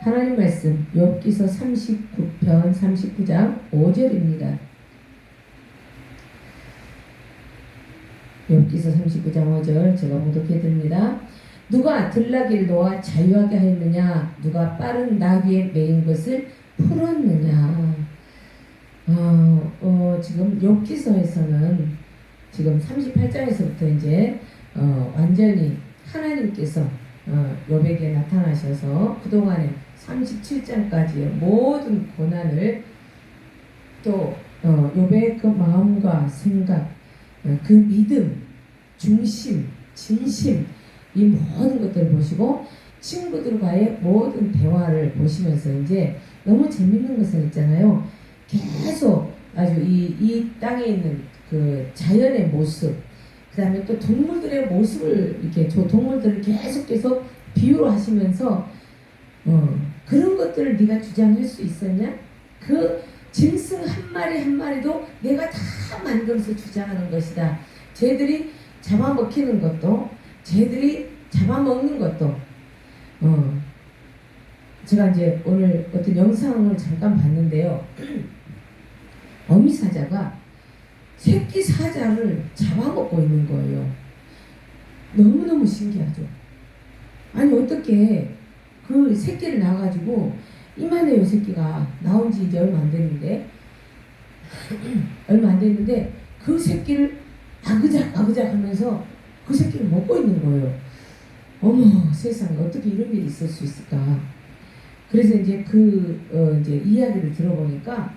하나님 말씀 욥기서 39편 39장 5절입니다. 욥기서 39장 5절 제가 봉독해 드립니다. 누가 들나귀를 놓아 자유하게 하였느냐? 누가 빠른 나귀에 매인 것을 풀었느냐? 지금 욥기서에서는 지금 38장에서부터 이제 완전히 하나님께서 욥에게 나타나셔서 그동안에 37장까지의 모든 고난을 또 욥의 그 마음과 생각, 그 믿음, 중심, 진심 이 모든 것들을 보시고 친구들과의 모든 대화를 보시면서 이제 너무 재밌는 것은 있잖아요. 계속 아주 이 땅에 있는 그 자연의 모습, 그 다음에 또 동물들의 모습을 이렇게 저 동물들을 계속 비유로 하시면서 그런 것들을 네가 주장할 수 있었냐? 그 짐승 한 마리 한 마리도 내가 다 만들어서 주장하는 것이다. 쟤들이 잡아먹히는 것도 쟤들이 잡아먹는 것도 제가 이제 오늘 어떤 영상을 잠깐 봤는데요. 어미사자가 새끼 사자를 잡아먹고 있는 거예요. 너무너무 신기하죠. 아니 어떻게 그 새끼를 낳아가지고 이만해요. 새끼가 나온 지 이제 얼마 안 됐는데 그 새끼를 아그작 하면서 그 새끼를 먹고 있는 거예요. 어머 세상에 어떻게 이런 일이 있을 수 있을까. 그래서 이제 이제 이야기를 들어보니까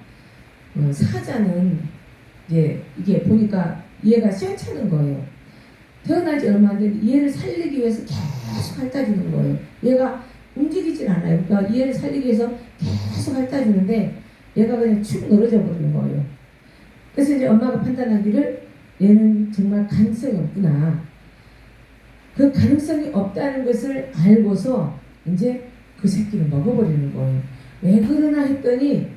사자는 이게 보니까 얘가 시원찮은 거예요. 태어난 지 얼마 안 됐는데 얘를 살리기 위해서 계속 핥아주는 거예요. 얘가 움직이질 않아요. 그러니까 얘를 살리기 위해서 계속 핥아주는데 얘가 그냥 축 늘어져 버리는 거예요. 그래서 이제 엄마가 판단하기를 얘는 정말 가능성이 없구나. 그 가능성이 없다는 것을 알고서 이제 그 새끼를 먹어버리는 거예요. 왜 그러나 했더니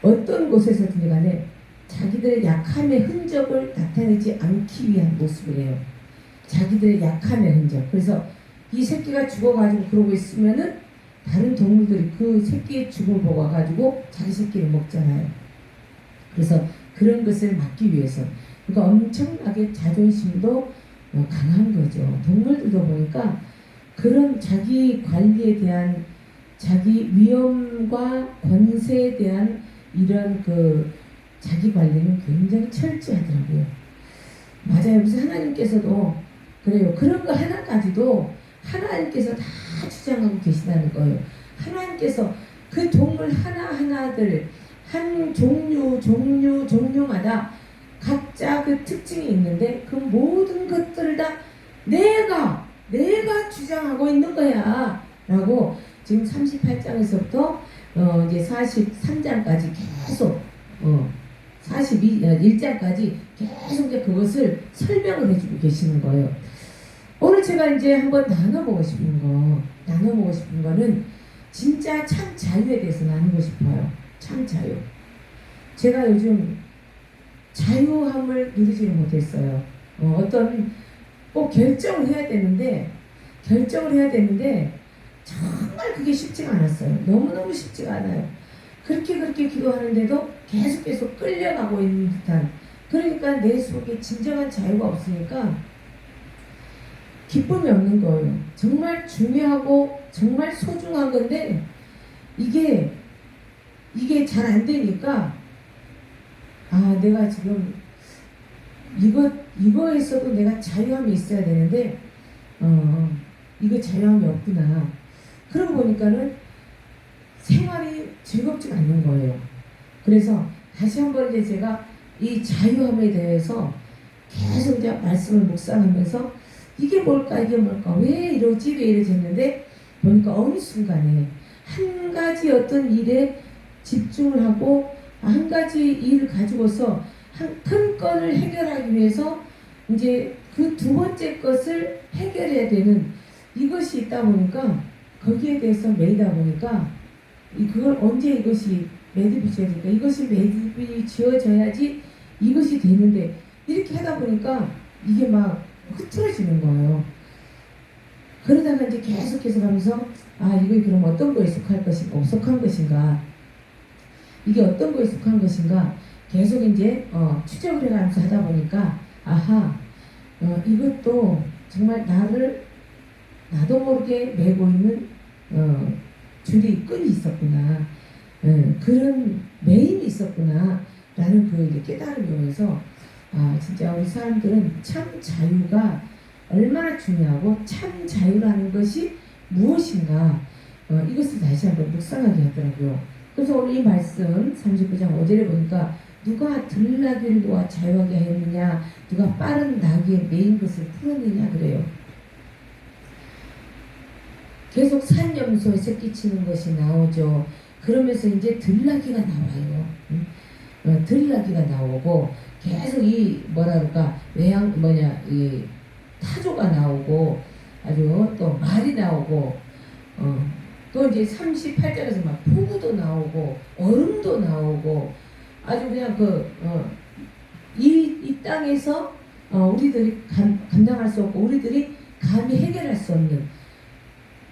어떤 곳에서든지 간에 자기들의 약함의 흔적을 나타내지 않기 위한 모습이래요. 자기들의 약함의 흔적. 그래서 이 새끼가 죽어가지고 그러고 있으면은 다른 동물들이 그 새끼의 죽음을 보고 와가지고 자기 새끼를 먹잖아요. 그래서 그런 것을 막기 위해서. 그러니까 엄청나게 자존심도 강한 거죠. 동물들도 보니까 그런 자기 관리에 대한 자기 위험과 권세에 대한 이런 그 자기 관리는 굉장히 철저하더라고요. 맞아요. 그래서 하나님께서도 그래요. 그런 거 하나까지도 하나님께서 다 주장하고 계시다는 거예요. 하나님께서 그 동물 하나하나들 한 종류마다 각자 그 특징이 있는데 그 모든 것들을 다 내가 주장하고 있는 거야 라고 지금 38장에서부터 이제 43장까지 계속 41장까지 계속 이제 그것을 설명을 해주고 계시는 거예요. 오늘 제가 이제 한번 나눠보고 싶은 거는 진짜 참 자유에 대해서 나누고 싶어요. 참 자유. 제가 요즘 자유함을 누리지를 못했어요. 어떤 꼭 결정을 해야 되는데 정말 그게 쉽지가 않았어요. 너무너무 쉽지가 않아요. 그렇게 기도하는데도 계속 끌려가고 있는 듯한, 그러니까 내 속에 진정한 자유가 없으니까 기쁨이 없는 거예요. 정말 중요하고 정말 소중한 건데 이게 잘 안 되니까 내가 지금 이거에서도 내가 자유함이 있어야 되는데 이거 자유함이 없구나. 그러고 보니까는 생활이 즐겁지가 않는 거예요. 그래서 다시 한번 이제 제가 이 자유함에 대해서 계속 이제 말씀을 묵상하면서 이게 뭘까 왜 이러지 했는데 보니까 어느 순간에 한 가지 어떤 일에 집중을 하고 한 가지 일을 가지고서 한 큰 건을 해결하기 위해서 이제 그 두 번째 것을 해결해야 되는 이것이 있다 보니까 거기에 대해서 매이다 보니까 그걸 언제 이것이 매듭이 지어질까? 이것이 매듭이 지어져야지 이것이 되는데 이렇게 하다 보니까 이게 막 흐트러지는 거예요. 그러다가 이제 계속해서 가면서 아 이거 그럼 어떤 거에 속할 것인가 속한 것인가 이게 어떤 거에 속한 것인가 계속 이제 추적을 해가면서 하다 보니까 아하 이것도 정말 나도 모르게 메고 있는 줄이 끈이 있었구나 그런 매임이 있었구나 라는 그 이제 깨달음이 오면서 아 진짜 우리 사람들은 참 자유가 얼마나 중요하고 참 자유라는 것이 무엇인가 이것을 다시 한번 묵상하게 하더라고요. 그래서 오늘 이 말씀 39장 5절에 보니까 누가 들나귀를 놓아 자유하게 하였느냐 누가 빠른 나귀에 매인 것을 풀었느냐 그래요. 계속 산염소에 새끼치는 것이 나오죠. 그러면서 이제 들나귀가 나와요. 들나귀가 나오고 계속 이 뭐랄까 이 타조가 나오고 아주 또 말이 나오고 또 이제 38장에서 막 폭우도 나오고 얼음도 나오고 아주 그냥 이 땅에서 우리들이 감당할 수 없고 우리들이 감히 해결할 수 없는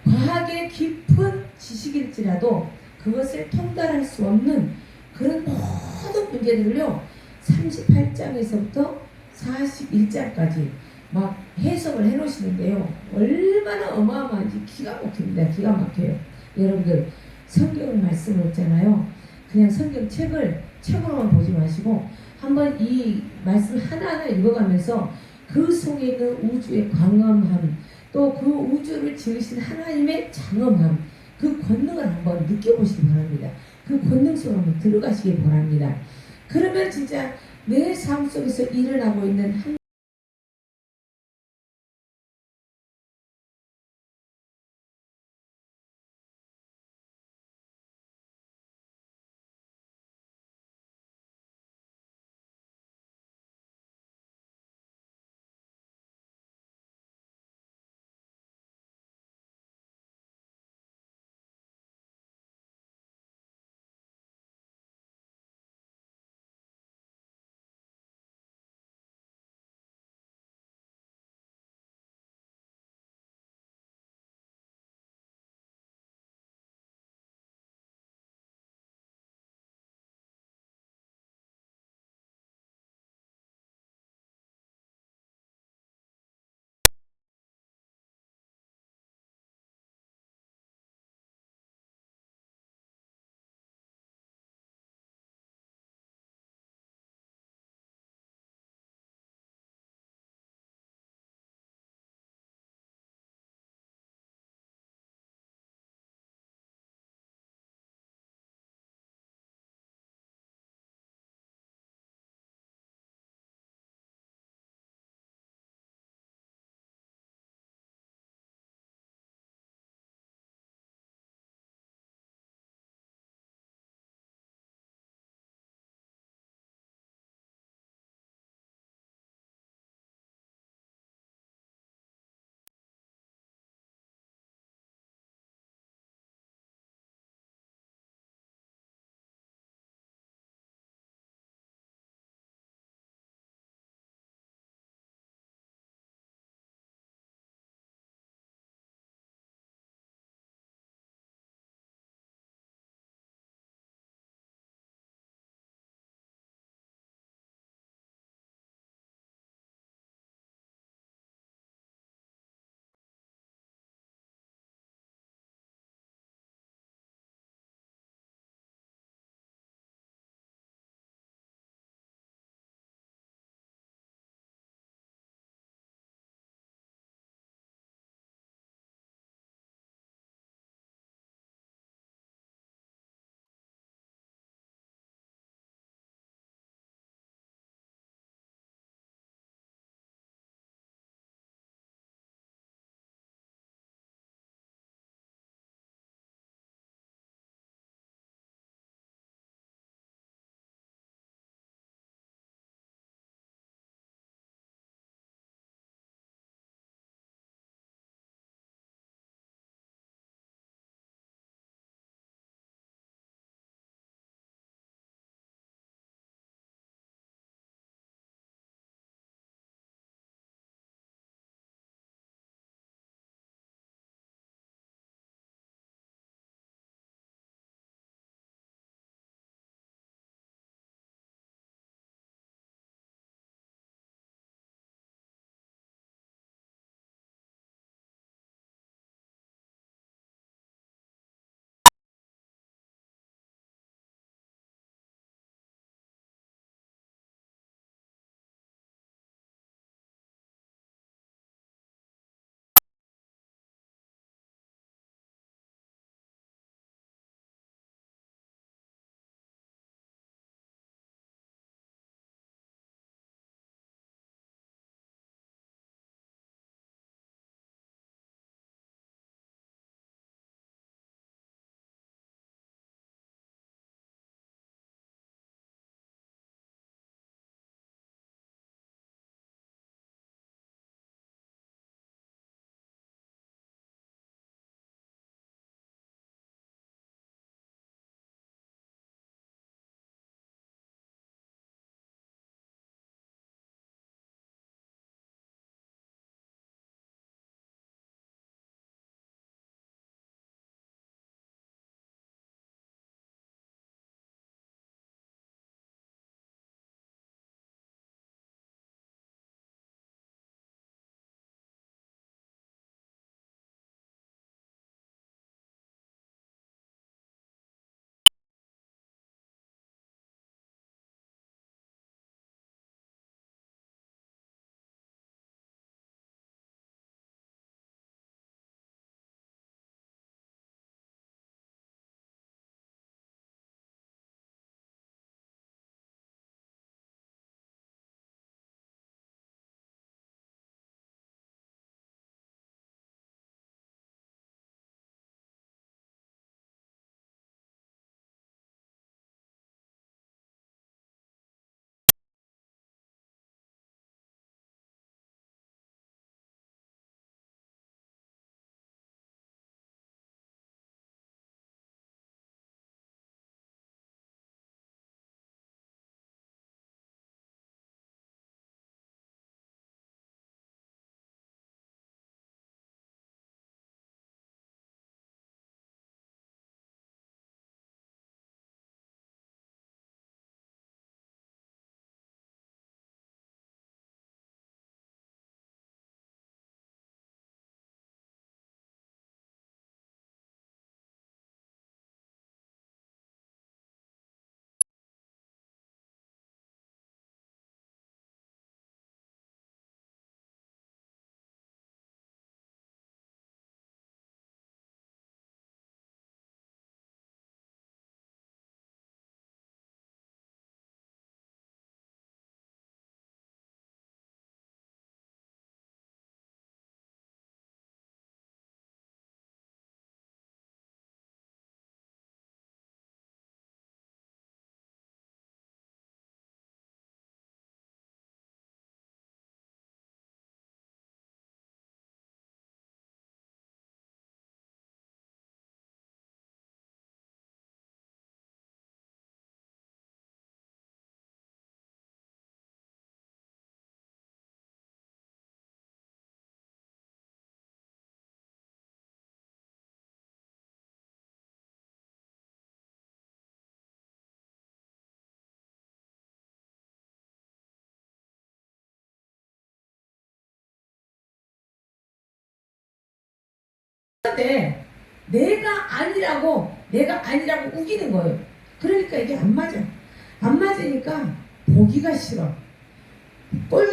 과학의 깊은 지식일지라도 그것을 통달할 수 없는 그런 모든 문제들을요 38장에서부터 41장까지 막 해석을 해 놓으시는데요 얼마나 어마어마한지 기가 막힙니다. 기가 막혀요. 여러분들 성경을 말씀을 했잖아요. 그냥 성경책을 책으로만 보지 마시고 한번 이 말씀 하나하나 읽어가면서 그 속에 있는 우주의 광범함 또 그 우주를 지으신 하나님의 장엄함 그 권능을 한번 느껴보시기 바랍니다. 그 권능 속으로 한번 들어가시기 바랍니다. 그러면 진짜 내 삶 속에서 일어나고 있는 한 네, 내가 아니라고 우기는 거예요. 그러니까 이게 안 맞아. 안 맞으니까 보기가 싫어. 꼴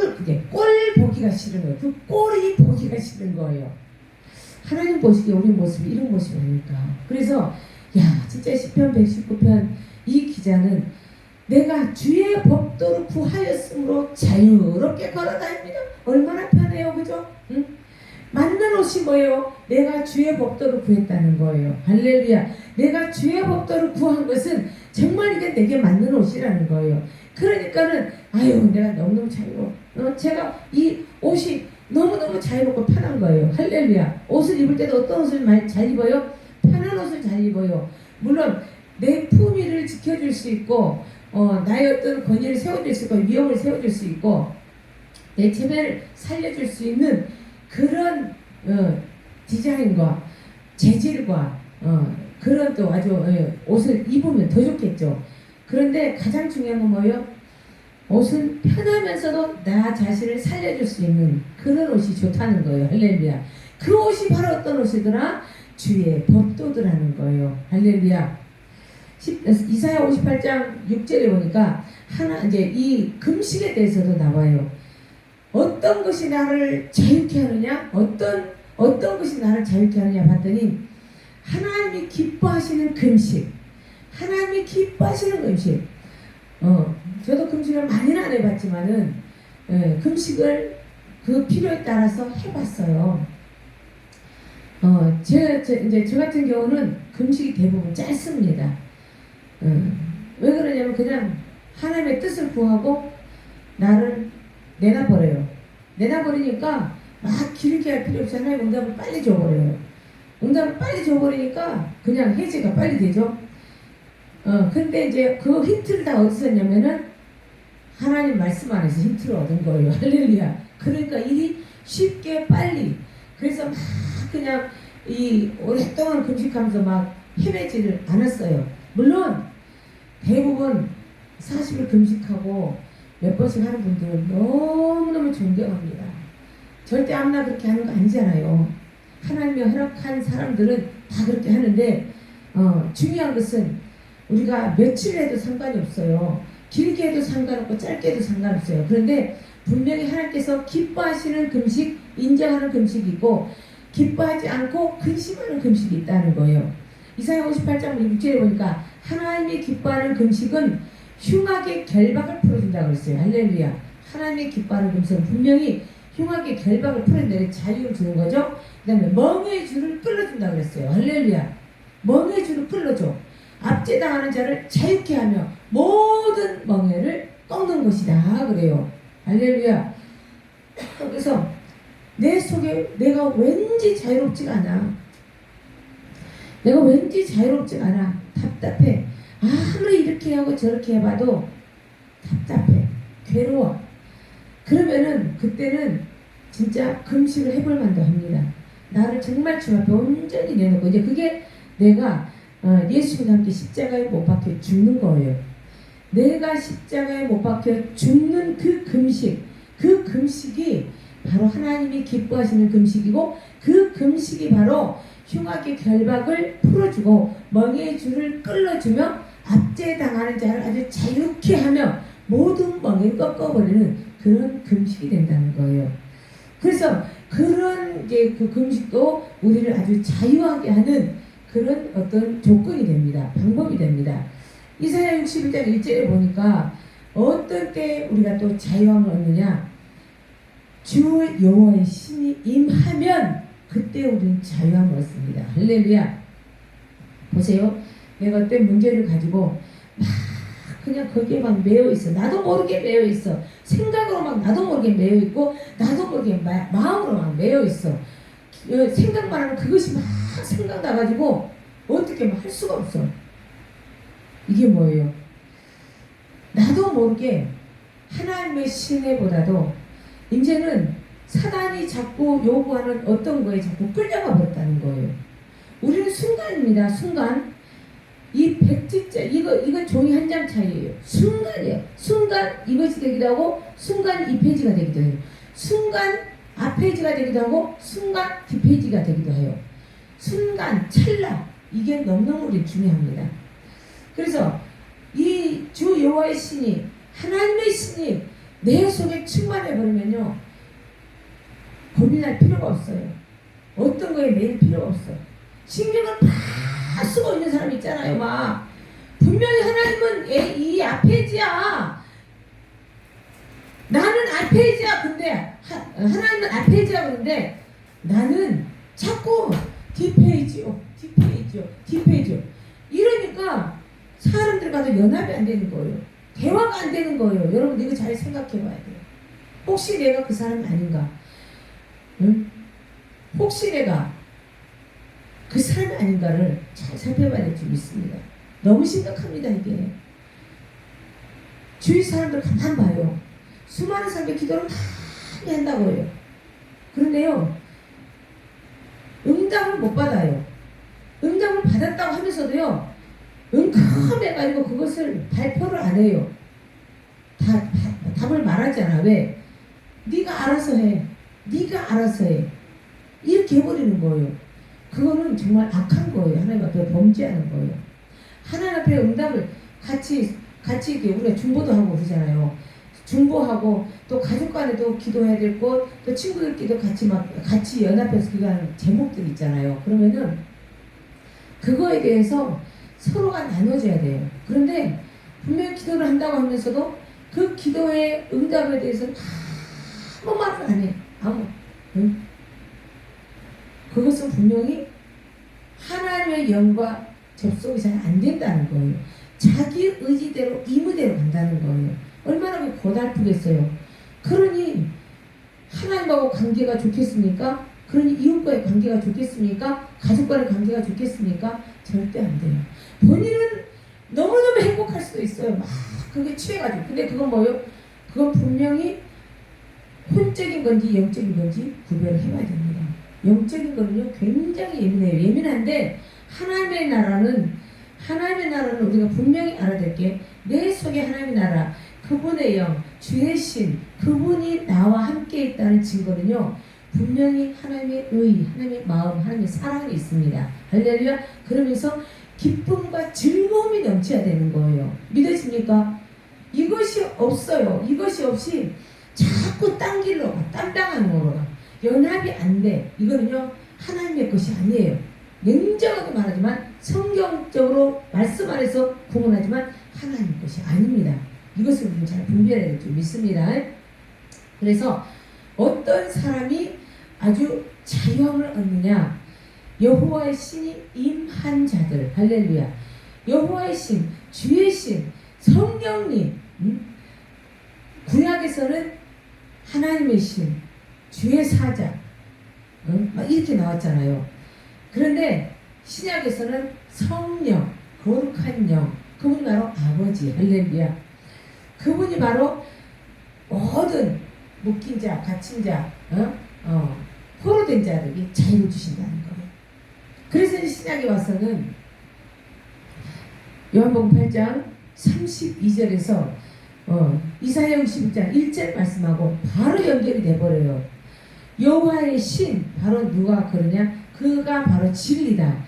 보기가 싫은 거예요. 그 꼴이 보기가 싫은 거예요. 하나님 보시기에 우리 모습이 이런 모습이 아닐까. 그래서 진짜 시편 119편 이 기자는 내가 주의 법도를 구하였으므로 자유롭게 걸어다닙니다. 얼마나 편해요, 그죠? 응? 맞는 옷이 뭐예요? 내가 주의 법도를 구했다는 거예요. 할렐루야. 내가 주의 법도를 구한 것은 정말 이게 내게 맞는 옷이라는 거예요. 그러니까는 내가 너무너무 자유로워. 제가 이 옷이 너무너무 자유롭고 편한 거예요. 할렐루야. 옷을 입을 때도 어떤 옷을 잘 입어요? 편한 옷을 잘 입어요. 물론 내 품위를 지켜줄 수 있고 나의 어떤 권위를 세워줄 수 있고 위험을 세워줄 수 있고 내 체면을 살려줄 수 있는 그런 디자인과 재질과 그런 또 아주 옷을 입으면 더 좋겠죠. 그런데 가장 중요한 건 뭐예요? 옷은 편하면서도 나 자신을 살려줄 수 있는 그런 옷이 좋다는 거예요. 할렐루야. 그 옷이 바로 어떤 옷이더라? 주의 법도들하는 거예요. 할렐루야. 이사야 58장 6절에 보니까 이제 이 금식에 대해서도 나와요. 어떤 것이 나를 자유케 하느냐? 어떤 것이 나를 자유케 하느냐 봤더니 하나님이 기뻐하시는 금식. 하나님이 기뻐하시는 금식. 저도 금식을 많이는 안 해봤지만은 금식을 그 필요에 따라서 해봤어요. 이제 저 같은 경우는 금식이 대부분 짧습니다. 왜 그러냐면 그냥 하나님의 뜻을 구하고 나를 내놔버려요. 내놔버리니까 막 길게 할 필요 없이 하나님 응답을 빨리 줘버려요. 응답을 빨리 줘버리니까 그냥 해지가 빨리 되죠. 근데 이제 그 힌트를 다 어디서 했냐면은 하나님 말씀 안에서 힌트를 얻은 거예요. 할렐루야. 그러니까 일이 쉽게 빨리. 그래서 막 그냥 이 오랫동안 금식하면서 막 헤매지를 않았어요. 물론 대부분 40일 금식하고 몇 번씩 하는 분들 너무너무 존경합니다. 절대 아무나 그렇게 하는 거 아니잖아요. 하나님이 허락한 사람들은 다 그렇게 하는데 중요한 것은 우리가 며칠 해도 상관이 없어요. 길게 해도 상관없고 짧게 해도 상관없어요. 그런데 분명히 하나님께서 기뻐하시는 금식, 인정하는 금식이 있고 기뻐하지 않고 근심하는 금식이 있다는 거예요. 이사야 58장 6절에 보니까 하나님이 기뻐하는 금식은 흉악의 결박을 풀어준다고 그랬어요. 할렐루야. 하나님이 기뻐하는 금식은 분명히 흉악의 결박을 풀어준다는 자유를 주는 거죠. 그 다음에 멍에의 줄을 끌어준다고 그랬어요. 할렐루야. 멍에의 줄을 끌어줘. 압제당하는 자를 자유케 하며 모든 멍에를 꺾는 것이다 그래요. 할렐루야. 그래서 내 속에 내가 왠지 자유롭지가 않아. 내가 왠지 자유롭지가 않아. 답답해. 아무리 이렇게 하고 저렇게 해봐도 답답해. 괴로워. 그러면은 그때는 진짜 금식을 해볼 만도 합니다. 나를 정말 주 앞에 온전히 내놓고 이제 그게 내가 예수님과 함께 십자가에 못 박혀 죽는 거예요. 내가 십자가에 못 박혀 죽는 그 금식이 바로 하나님이 기뻐하시는 금식이고 그 금식이 바로 흉악의 결박을 풀어주고 멍에의 줄을 끌어주며 압제당하는 자를 아주 자유케 하며 모든 멍에를 꺾어버리는 그런 금식이 된다는 거예요. 그래서 그런 이제 그 금식도 우리를 아주 자유하게 하는 그런 어떤 조건이 됩니다. 방법이 됩니다. 이사야 61장 1절에 보니까 어떤 때 우리가 또 자유함을 얻느냐? 주 여호와의 신이 임하면 그때 우리는 자유함을 얻습니다. 할렐루야. 보세요. 내가 어떤 문제를 가지고 막 그냥 거기에 막 매여 있어. 나도 모르게 매여 있어. 생각으로 막 나도 모르게 매여 있고 나도 모르게 마음으로 막 매여 있어. 생각만 하면 그것이 막 생각나가지고 어떻게 막 할 수가 없어. 이게 뭐예요? 나도 모르게 하나님의 신뢰보다도 이제는 사단이 자꾸 요구하는 어떤 거에 자꾸 끌려가 버렸다는 거예요. 우리는 순간입니다. 순간. 이 백지자 이거 종이 한 장 차이예요. 순간이에요. 순간 이것이 되기도 하고 순간 이 페이지가 되기도 해요. 순간 앞 페이지가 되기도 하고 순간 뒷 페이지가 되기도 해요. 순간, 찰나 이게 너무너무 우리 중요합니다. 그래서 이 주 여호와의 신이 하나님의 신이 내 속에 충만해 버리면요 고민할 필요가 없어요. 어떤 거에 매일 필요가 없어. 신경을 다 쓰고 있는 사람 있잖아요. 막 분명히 하나님은 이 앞페이지야. 나는 앞페이지야. 근데 하나님은 앞페이지야. 그런데 나는 자꾸 뒷페이지요. 이러니까 사람들 가서 연합이 안 되는 거예요. 대화가 안 되는 거예요. 여러분 이거 잘 생각해 봐야 돼요. 혹시 내가 그 사람이 아닌가? 응? 혹시 내가 그 사람이 아닌가를 잘 살펴봐야 될 줄 믿습니다. 너무 심각합니다. 이게 주위 사람들 가만 봐요. 수많은 사람들 기도를 많이 한다고 해요. 그런데요 응답을 못 받아요. 응답을 받았다고 하면서도요 응컴해가지고 그것을 발표를 안 해요. 답을 말하지 않아. 왜? 네가 알아서 해. 이렇게 해버리는 거예요. 그거는 정말 악한 거예요. 하나님 앞에 범죄하는 거예요. 하나님 앞에 응답을 같이 이렇게 우리가 중보도 하고 그러잖아요. 중보하고 또 가족 간에도 기도해야 될 것, 또 친구들끼리도 같이 연합해서 기도하는 제목들 있잖아요. 그러면은 그거에 대해서 서로가 나눠줘야 돼요. 그런데 분명히 기도를 한다고 하면서도 그 기도의 응답에 대해서는 아무 말을 안 해. 응? 그것은 분명히 하나님의 영과 접속이 잘 안 된다는 거예요. 자기 의지대로 임의대로 간다는 거예요. 얼마나 고달프겠어요. 그러니 하나님하고 관계가 좋겠습니까? 그러니 이웃과의 관계가 좋겠습니까? 가족과의 관계가 좋겠습니까? 절대 안 돼요. 본인은 너무너무 행복할 수도 있어요. 막 그게 취해가지고. 근데 그건 뭐예요? 그건 분명히 혼적인 건지 영적인 건지 구별을 해봐야 됩니다. 영적인 거는요 굉장히 예민해요. 예민한데 하나님의 나라는 우리가 분명히 알아야 될 게 내 속에 하나님의 나라, 그분의 영, 주의 신, 그분이 나와 함께 있다는 증거는요 분명히 하나님의 의, 하나님의 마음, 하나님의 사랑이 있습니다. 할렐루야. 그러면서 기쁨과 즐거움이 넘쳐야 되는 거예요. 믿으십니까? 이것이 없어요. 이것이 없이 자꾸 딴 길로 가, 딴 방향으로 가. 연합이 안 돼. 이거는요 하나님의 것이 아니에요. 냉정하게 말하지만 성경적으로 말씀 안에서 구분하지만 하나님의 것이 아닙니다. 이것을 우리는 잘 분별해야 될 줄 믿습니다. 그래서 어떤 사람이 아주 자유함을 얻느냐? 여호와의 신이 임한 자들. 할렐루야. 여호와의 신, 주의 신, 성령님. 구약에서는 하나님의 신, 주의 사자, 막 이렇게 나왔잖아요. 그런데 신약에서는 성령, 거룩한 영, 그분이 바로 아버지. 할렐루야. 그분이 바로 모든 묶인 자, 갇힌 자, 포로된 자들이 자유를 주신다는 거예요. 그래서 신약에 와서는 요한복음 8장 32절에서 이사야 61장 1절 말씀하고 바로 연결이 돼버려요. 여호와의 신, 바로 누가 그러냐? 그가 바로 진리다.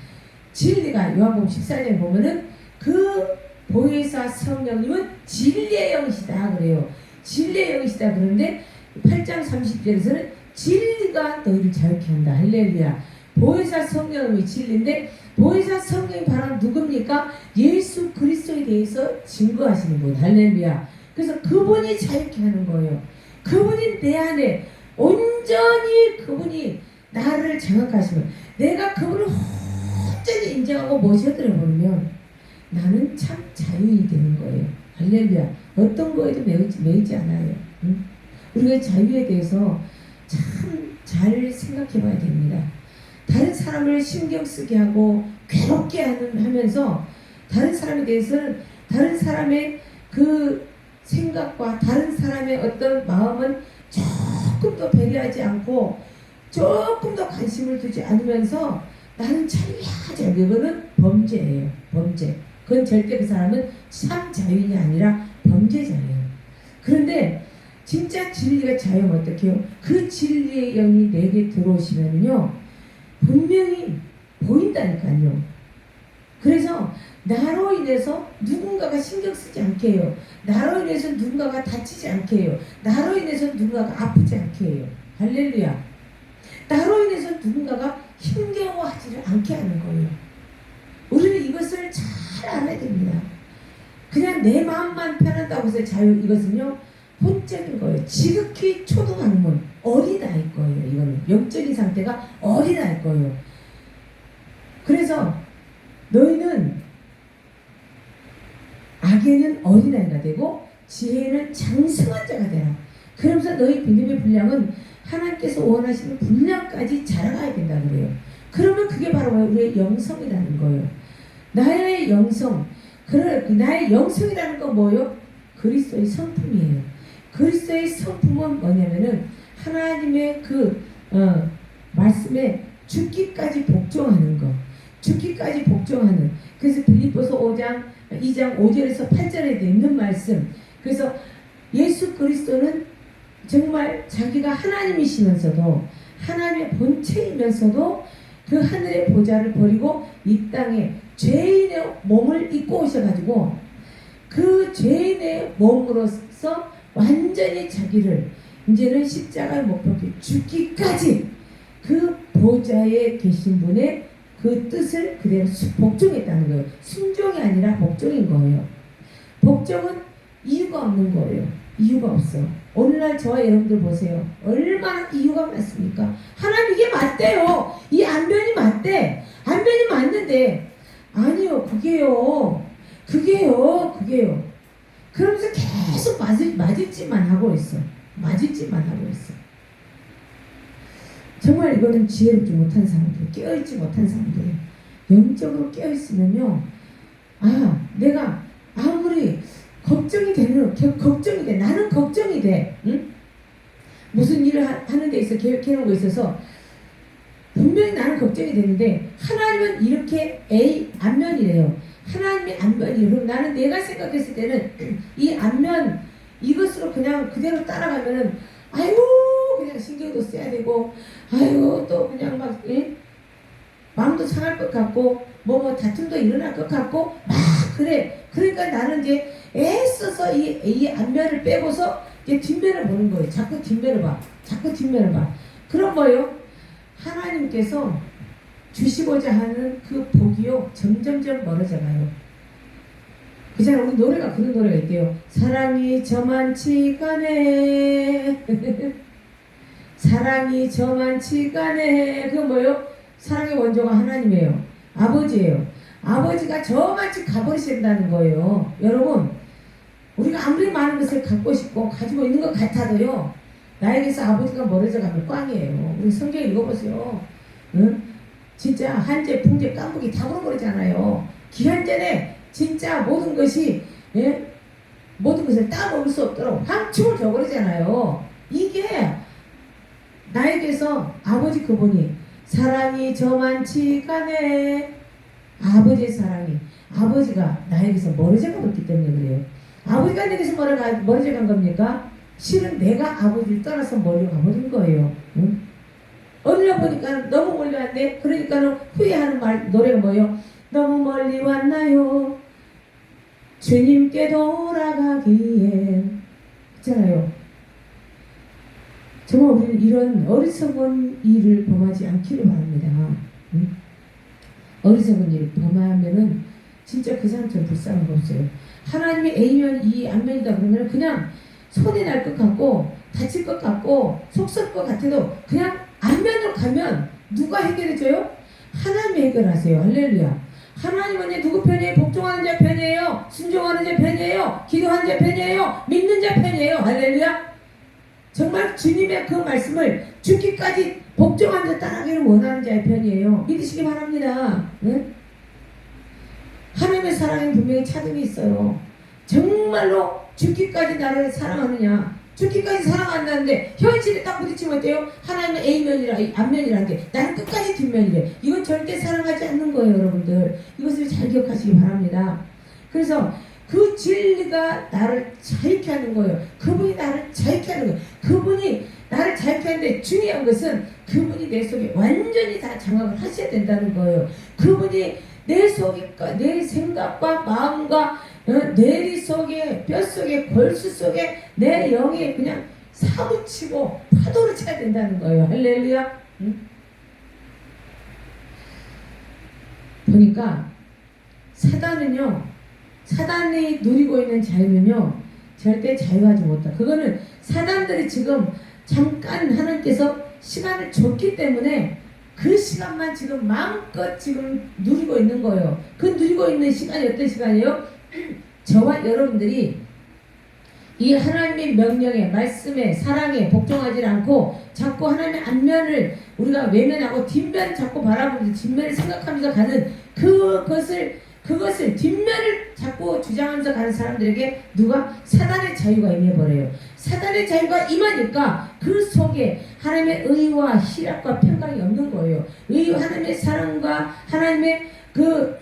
진리가 요한복음 14장에 보면은 그 보혜사 성령님은 진리의 영이시다 그래요. 진리의 영이시다. 그런데 8장 30절에서는 진리가 너희를 자유케 한다. 할렐루야. 보혜사 성령님이 진리인데 보혜사 성령이 바로 누굽니까? 예수 그리스도에 대해서 증거하시는 분. 할렐루야. 그래서 그분이 자유케 하는 거예요. 그분이 내 안에 온전히 그분이 나를 장악하시면 내가 그분을 온전히 인정하고 모셔들어 보면 나는 참 자유인이 되는 거예요. 할렐루야. 어떤 거에도 매이지 않아요. 응? 우리가 자유에 대해서 참 잘 생각해 봐야 됩니다. 다른 사람을 신경 쓰게 하고 괴롭게 하면서 다른 사람에 대해서는 다른 사람의 그 생각과 다른 사람의 어떤 마음은 조금 더 배려하지 않고 조금 더 관심을 두지 않으면서 나는 자유야. 그거는 범죄예요. 범죄. 그건 절대 그 사람은 참 자유인이 아니라 범죄자예요. 그런데 진짜 진리가 자유하면 어떡해요? 그 진리의 영이 내게 들어오시면요 분명히 보인다니까요. 그래서 나로 인해서 누군가가 신경 쓰지 않게 해요. 나로 인해서 누군가가 다치지 않게 해요. 나로 인해서 누군가가 아프지 않게 해요. 할렐루야. 나로 인해서 누군가가 힘겨워하지를 않게 하는 거예요. 우리는 이것을 잘 알아야 됩니다. 그냥 내 마음만 편한다고 해서 자유, 이것은요 혼적인 거예요. 지극히 초등학문, 어린아이일 거예요. 이거는 영적인 상태가 어린아이일 거예요. 그래서 너희는 악에는 어린아이가 되고 지혜는 장성한 자가 되라. 그러면서 너희 믿음의 분량은 하나님께서 원하시는 분량까지 자라가야 된다 그래요. 그러면 그게 바로 우리의 영성이라는 거예요. 나의 영성, 나의 영성이라는 건 뭐예요? 그리스도의 성품이에요. 그리스도의 성품은 뭐냐면은 하나님의 말씀에 죽기까지 복종하는 거. 죽기까지 복종하는. 그래서 빌립보서 2장 5절에서 8절에 있는 말씀. 그래서 예수 그리스도는 정말 자기가 하나님이시면서도 하나님의 본체이면서도 그 하늘의 보좌를 버리고 이 땅에 죄인의 몸을 입고 오셔가지고 그 죄인의 몸으로서 완전히 자기를 이제는 십자가에 못 박혀 죽기까지 그 보좌에 계신 분의 그 뜻을 그대로 복종했다는 거예요. 순종이 아니라 복종인 거예요. 복종은 이유가 없는 거예요. 이유가 없어. 오늘날 저와 여러분들 보세요. 얼마나 이유가 많습니까? 하나님 이게 맞대요. 이 안면이 맞대. 안면이 맞는데 아니요. 그게요. 그러면서 계속 맞을 짓만 하고 있어. 정말 이거는 지혜롭지 못한 사람들, 깨어있지 못한 사람들이에요. 영적으로 깨어있으면요, 내가 아무리 걱정이 돼. 나는 걱정이 돼. 응? 무슨 일을 하는 데 있어 계획해놓은 거 있어서 분명히 나는 걱정이 되는데 하나님은 이렇게 안면이래요. 하나님의 안면이에요. 그럼 나는 내가 생각했을 때는 이 안면 이것으로 그냥 그대로 따라가면은 그냥 신경도 써야 되고 또 그냥 막 마음도 상할 것 같고 뭐 다툼도 일어날 것 같고 막 그래. 그러니까 나는 이제 애써서 이 앞면을 빼고서 이제 뒷면을 보는 거예요. 자꾸 뒷면을 봐. 그럼 뭐예요? 하나님께서 주시고자 하는 그 복이요 점점점 멀어져가요. 그잖아요. 우리 노래가 그런 노래가 있대요. 사랑이 저만치가네. 사랑이 저만치가네. 그건 뭐예요? 사랑의 원조가 하나님이에요. 아버지예요. 아버지가 저만치 가버리신다는 거예요. 여러분, 우리가 아무리 많은 것을 갖고 싶고 가지고 있는 것 같아도요, 나에게서 아버지가 멀어져 가면 꽝이에요. 우리 성경 읽어보세요. 응? 진짜 한재, 풍재, 깐부기 다 물어버리잖아요. 기한 전에 진짜 모든 것이 모든 것을 따먹을 수 없도록 함축을 줘버리잖아요. 이게 나에게서 아버지 그분이 사랑이 저만치가네. 아버지의 사랑이 아버지가 나에게서 멀어져 가버렸기 때문에 그래요. 아버지가 내게서 멀어져 간 겁니까? 실은 내가 아버지를 떠나서 멀리 가버린 거예요. 응? 어느 날 보니까 너무 멀리 왔네. 그러니까는 후회하는 노래가 뭐예요? 너무 멀리 왔나요? 주님께 돌아가기엔. 있잖아요. 정말 우리는 이런 어리석은 일을 범하지 않기를 바랍니다. 응? 어리석은 일을 범하면은 진짜 그 사람처럼 불쌍한 거 없어요. 하나님의 A면 이 안면이다 그러면 그냥 손이 날 것 같고 다칠 것 같고 속 썩을 것 같아도 그냥 안면으로 가면 누가 해결해줘요? 하나님이 해결하세요. 할렐루야. 하나님은 누구 편이에요? 복종하는 자 편이에요? 순종하는 자 편이에요? 기도하는 자 편이에요? 믿는 자 편이에요? 할렐루야. 정말 주님의 그 말씀을 죽기까지 복종하는 자 따라가기를 원하는 자의 편이에요. 믿으시기 바랍니다. 응? 하나님의 사랑은 분명히 차등이 있어요. 정말로 죽기까지 나를 사랑하느냐? 죽기까지 사랑한다는데 현실에 딱 부딪히면 어때요? 하나님은 A면이라 앞면이라는 게 나는 끝까지 뒷면이래. 이건 절대 사랑하지 않는 거예요. 여러분들 이것을 잘 기억하시기 바랍니다. 그래서 그 진리가 나를 자유케 하는 거예요. 그분이 나를 자유케 하는 거예요. 그분이 나를 자유케 하는데 중요한 것은 그분이 내 속에 완전히 다 장악을 하셔야 된다는 거예요. 그분이 내 속에, 내 생각과 마음과 뇌리 속에, 뼛속에, 골수 속에 내 영에 그냥 사무치고 파도를 쳐야 된다는 거예요. 할렐루야. 응? 보니까 사단은요, 사단이 누리고 있는 자유는요 절대 자유하지 못다. 그거는 사단들이 지금 잠깐 하나님께서 시간을 줬기 때문에 그 시간만 지금 마음껏 지금 누리고 있는 거예요. 그 누리고 있는 시간이 어떤 시간이에요? 저와 여러분들이 이 하나님의 명령에, 말씀에, 사랑에 복종하지 않고 자꾸 하나님의 앞면을 우리가 외면하고 뒷면을 자꾸 바라보면서 뒷면을 생각하면서 가는 그것을 뒷면을 자꾸 주장하면서 가는 사람들에게 누가 사단의 자유가 임해버려요. 사단의 자유가 임하니까 그 속에 하나님의 의와 희락과 평강이 없는 거예요. 하나님의 사랑과 하나님의 그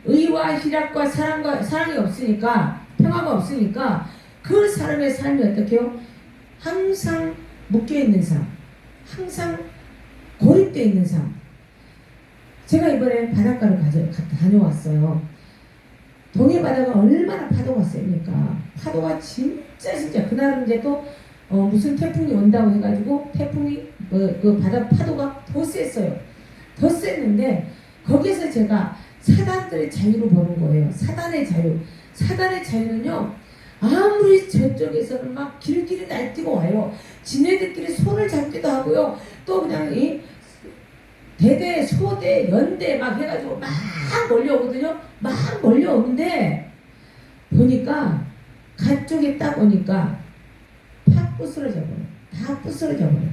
의와 희락과 사랑이 없으니까, 평화가 없으니까 그 사람의 삶이 어떻게요? 항상 묶여있는 삶, 항상 고립되어 있는 삶. 제가 이번에 바닷가를 다녀왔어요. 동해 바다가 얼마나 파도가 셉니까? 파도가 진짜 그날은 이제 또 무슨 태풍이 온다고 해가지고 태풍이 그 바다 파도가 더 셌어요. 더 셌는데 거기서 제가 사단들의 자유를 보는 거예요. 사단의 자유. 사단의 자유는요, 아무리 저쪽에서는 막 길길이 날뛰고 와요. 지네들끼리 손을 잡기도 하고요. 또 그냥 이 대대, 소대, 연대 막 해가지고 막 몰려오거든요. 막 몰려오는데 보니까 가쪽에 딱 오니까 팍 부스러져 버려요. 다 부스러져 버려요.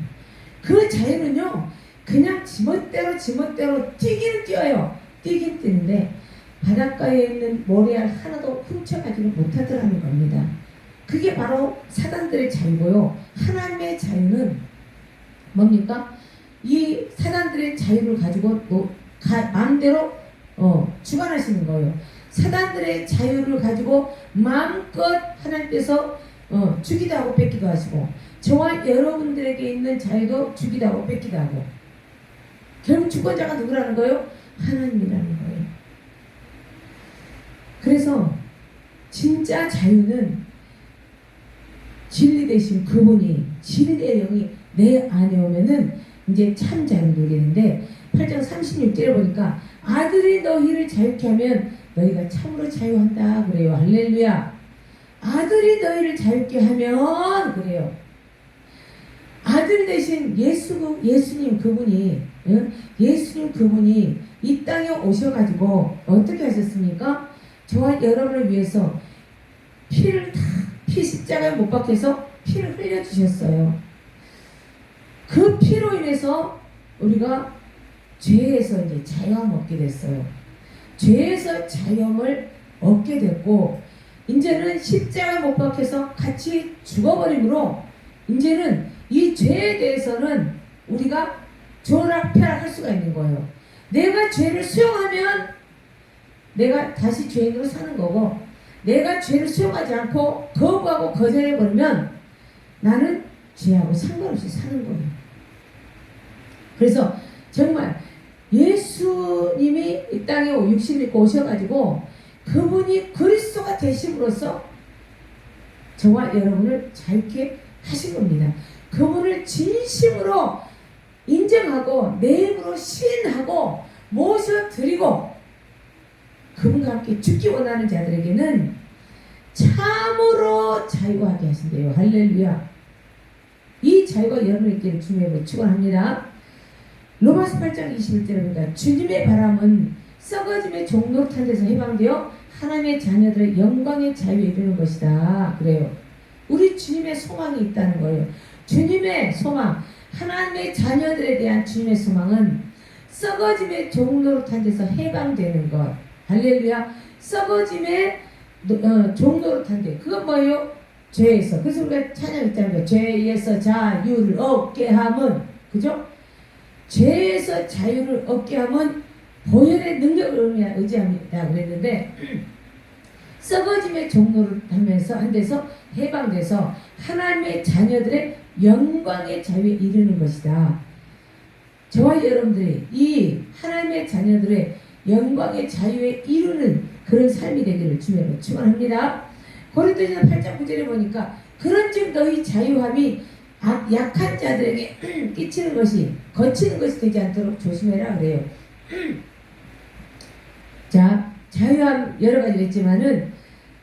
그 자유는요, 그냥 지멋대로 뛰긴 뛰어요. 뛰긴 뛰는데 바닷가에 있는 모래알 하나도 훔쳐가지를 못하더라는 겁니다. 그게 바로 사단들의 자유고요. 하나님의 자유는 뭡니까? 이 사단들의 자유를 가지고 마음대로 주관하시는 거예요. 사단들의 자유를 가지고 마음껏 하나님께서 주기도 하고 뺏기도 하시고, 저와 여러분들에게 있는 자유도 주기도 하고 뺏기도 하고, 결국 주권자가 누구라는 거예요? 하나님이라는 거예요. 그래서 진짜 자유는 진리 되신 그분이, 진리의 영이 내 안에 오면은 이제 참 자유를 누리는데, 8장 36절에 보니까 아들이 너희를 자유케 하면 너희가 참으로 자유한다 그래요. 할렐루야. 아들이 너희를 자유케 하면 그래요. 아들 대신 예수님 그분이, 예수님 그분이 이 땅에 오셔가지고 어떻게 하셨습니까? 저와 여러분을 위해서 피 십자가에 못 박혀서 피를 흘려주셨어요. 그 피로 인해서 우리가 죄에서 이제 자유함을 얻게 됐어요. 죄에서 자유함을 얻게 됐고, 이제는 십자가에 못 박혀서 같이 죽어버림으로 이제는 이 죄에 대해서는 우리가 조락펴락할 수가 있는 거예요. 내가 죄를 수용하면 내가 다시 죄인으로 사는 거고, 내가 죄를 수용하지 않고 거부하고 거절해버리면 나는 죄하고 상관없이 사는 거예요. 그래서 정말 예수님이 이 땅에 육신을 입고 오셔가지고 그분이 그리스도가 되심으로써 저와 여러분을 자유케 하신 겁니다. 그분을 진심으로 인정하고 내 입으로 시인하고 모셔드리고 그분과 함께 죽기 원하는 자들에게는 참으로 자유하게 하신대요. 할렐루야. 이 자유가 여러분에게 주님의 축원합니다. 로마서 8장 21절에 보니까 주님의 바람은 썩어짐의 종노릇한 데서 해방되어 하나님의 자녀들의 영광의 자유에 이르는 것이다. 그래요. 우리 주님의 소망이 있다는 거예요. 주님의 소망, 하나님의 자녀들에 대한 주님의 소망은 썩어짐의 종노릇한 데서 해방되는 것. 할렐루야. 썩어짐의 종노릇한 데. 그건 뭐예요? 죄에서. 그래서 우리가 찬양 있잖아요. 죄에서 자유를 얻게 함은, 그죠? 죄에서 자유를 얻게 함은 보혈의 능력을 의지합니다. 그랬는데 썩어짐의 종로를 하면서 한 데서 해방돼서 하나님의 자녀들의 영광의 자유에 이르는 것이다. 저와 여러분들이 이 하나님의 자녀들의 영광의 자유에 이루는 그런 삶이 되기를 주님으로 축원합니다. 고린도전서 8장 9절에 보니까 그런즉 너희 자유함이 약한 자들에게 끼치는 것이 거치는 것이 되지 않도록 조심해라 그래요. 자, 자유함 여러 가지가 있지만은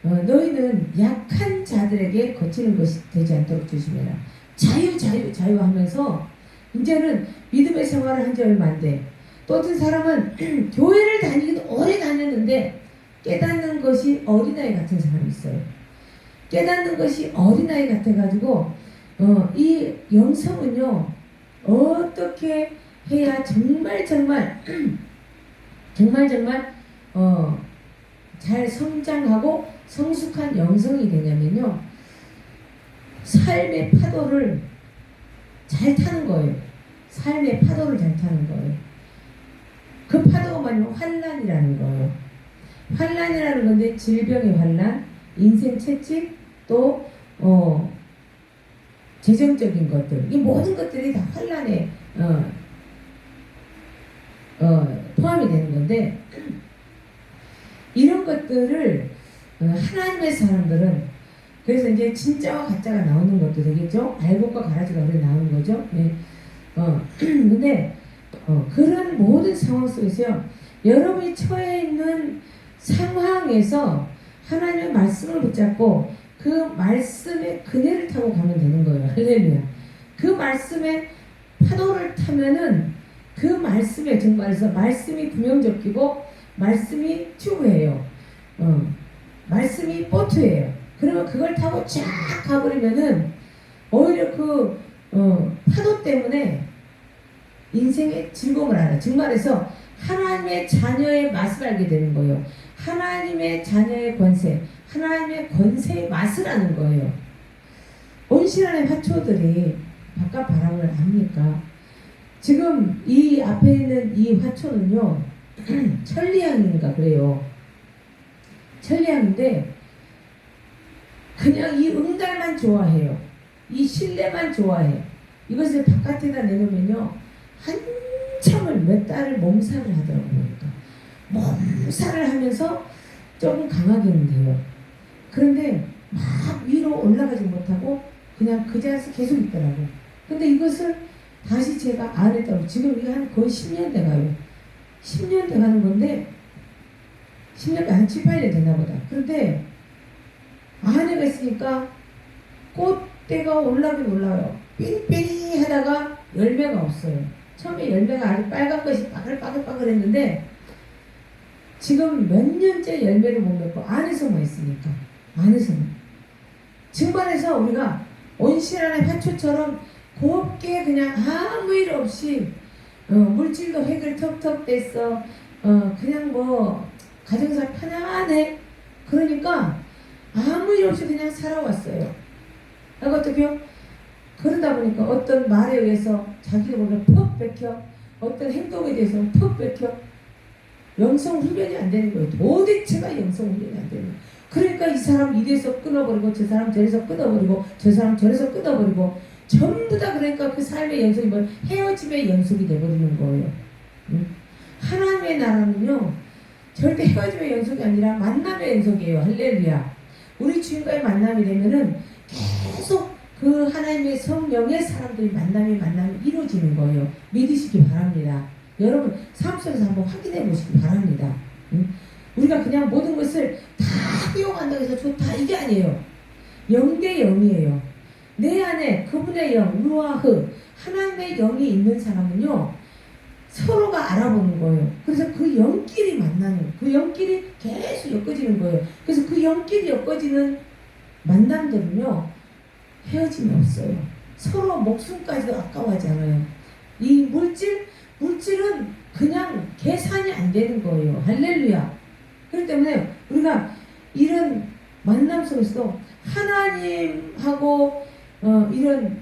너희는 약한 자들에게 거치는 것이 되지 않도록 조심해라. 자유 하면서 이제는 믿음의 생활을 한 지 얼마 안 돼. 또 어떤 사람은 교회를 다니기도 오래 다녔는데 깨닫는 것이 어린아이 같은 사람이 있어요. 깨닫는 것이 어린아이 같아가지고 이 영성은요 어떻게 해야 정말 잘 성장하고 성숙한 영성이 되냐면요, 삶의 파도를 잘 타는 거예요. 삶의 파도를 잘 타는 거예요. 그 파도가 뭐냐면 환난이라는 거예요. 환난이라는 건데 질병의 환난, 인생 채찍, 또 재정적인 것들, 이 모든 것들이 다 환난에 포함이 되는 건데, 이런 것들을 하나님의 사람들은, 그래서 이제 진짜와 가짜가 나오는 것도 되겠죠. 알곡과 가라지가 그래 나오는 거죠. 네. 근데 그런 모든 상황 속에서요, 여러분이 처해 있는 상황에서 하나님의 말씀을 붙잡고 그 말씀의 그네를 타고 가면 되는 거예요. 할렐루야. 그 말씀의 파도를 타면은 그 말씀에 정말서 말씀이 구명적이고 말씀이 튜브예요. 말씀이 보트예요. 그러면 그걸 타고 쫙 가버리면은 오히려 그 파도 때문에 인생의 즐거움을 알아요. 정말해서 하나님의 자녀의 맛을 알게 되는 거예요. 하나님의 자녀의 권세, 하나님의 권세의 맛을 아는 거예요. 온실안의 화초들이 바깥 바람을 압니까? 지금 이 앞에 있는 이 화초는요, 천리향인가 그래요. 천리향인데 그냥 이 응달만 좋아해요. 이 실내만 좋아해요. 이것을 바깥에다 내놓으면요, 한참을 몇 달을 몸살을 하더라고요. 몸살을 하면서 조금 강하게는 돼요. 그런데 막 위로 올라가지 못하고 그냥 그 자리에서 계속 있더라고요. 근데 이것을 다시 제가 안 했다고, 지금 이게 한 거의 10년 돼가요. 10년 돼가는 건데, 10년간 한 7, 8년 됐나 보다. 그런데 안에가 있으니까 꽃대가 올라오긴 올라와요. 삐리삐리 하다가 열매가 없어요. 처음에 열매가 아주 빨간 것이 빠글빠글 했는데 지금 몇 년째 열매를 못 맺고 안에서만 있으니까, 안에서만. 증발해서 우리가 온실안의 화초처럼 곱게 그냥 아무 일 없이 물질도 획을 턱턱 뗐어. 그냥 뭐 가정사 편안해. 그러니까 아무 일 없이 그냥 살아왔어요. 그리고 어떻게요? 그러다 보니까 어떤 말에 의해서 자기도 모르게 퍽 뺏겨, 어떤 행동에 대해서 퍽 뺏겨, 영성 훈련이 안 되는 거예요. 도대체가 영성 훈련이 안 되는 거예요. 그러니까 이 사람 이래서 끊어버리고, 저 사람 저래서 끊어버리고, 저 사람 저래서 끊어버리고, 전부 다 그러니까 그 삶의 연속이 뭐 헤어짐의 연속이 돼버리는 거예요. 하나님의 나라는요, 절대 헤어짐의 연속이 아니라 만남의 연속이에요. 할렐루야. 우리 주님과의 만남이 되면은 계속 그 하나님의 성령의 사람들이 만남이 이루어지는 거예요. 믿으시기 바랍니다. 여러분 삶 속에서 한번 확인해 보시기 바랍니다. 우리가 그냥 모든 것을 다 이용한다고 해서 좋다 이게 아니에요. 영대 영이에요. 내 안에 그분의 영, 루아흐, 하나님의 영이 있는 사람은요, 서로가 알아보는 거예요. 그래서 그 영끼리 만나는 거예요. 그 영끼리 계속 엮어지는 거예요. 그래서 그 영끼리 엮어지는 만남들은요, 헤어짐이 없어요. 서로 목숨까지도 아까워하지 않아요. 이 물질은 그냥 계산이 안 되는 거예요. 할렐루야. 그렇기 때문에 우리가 이런 만남 속에서도 하나님하고 이런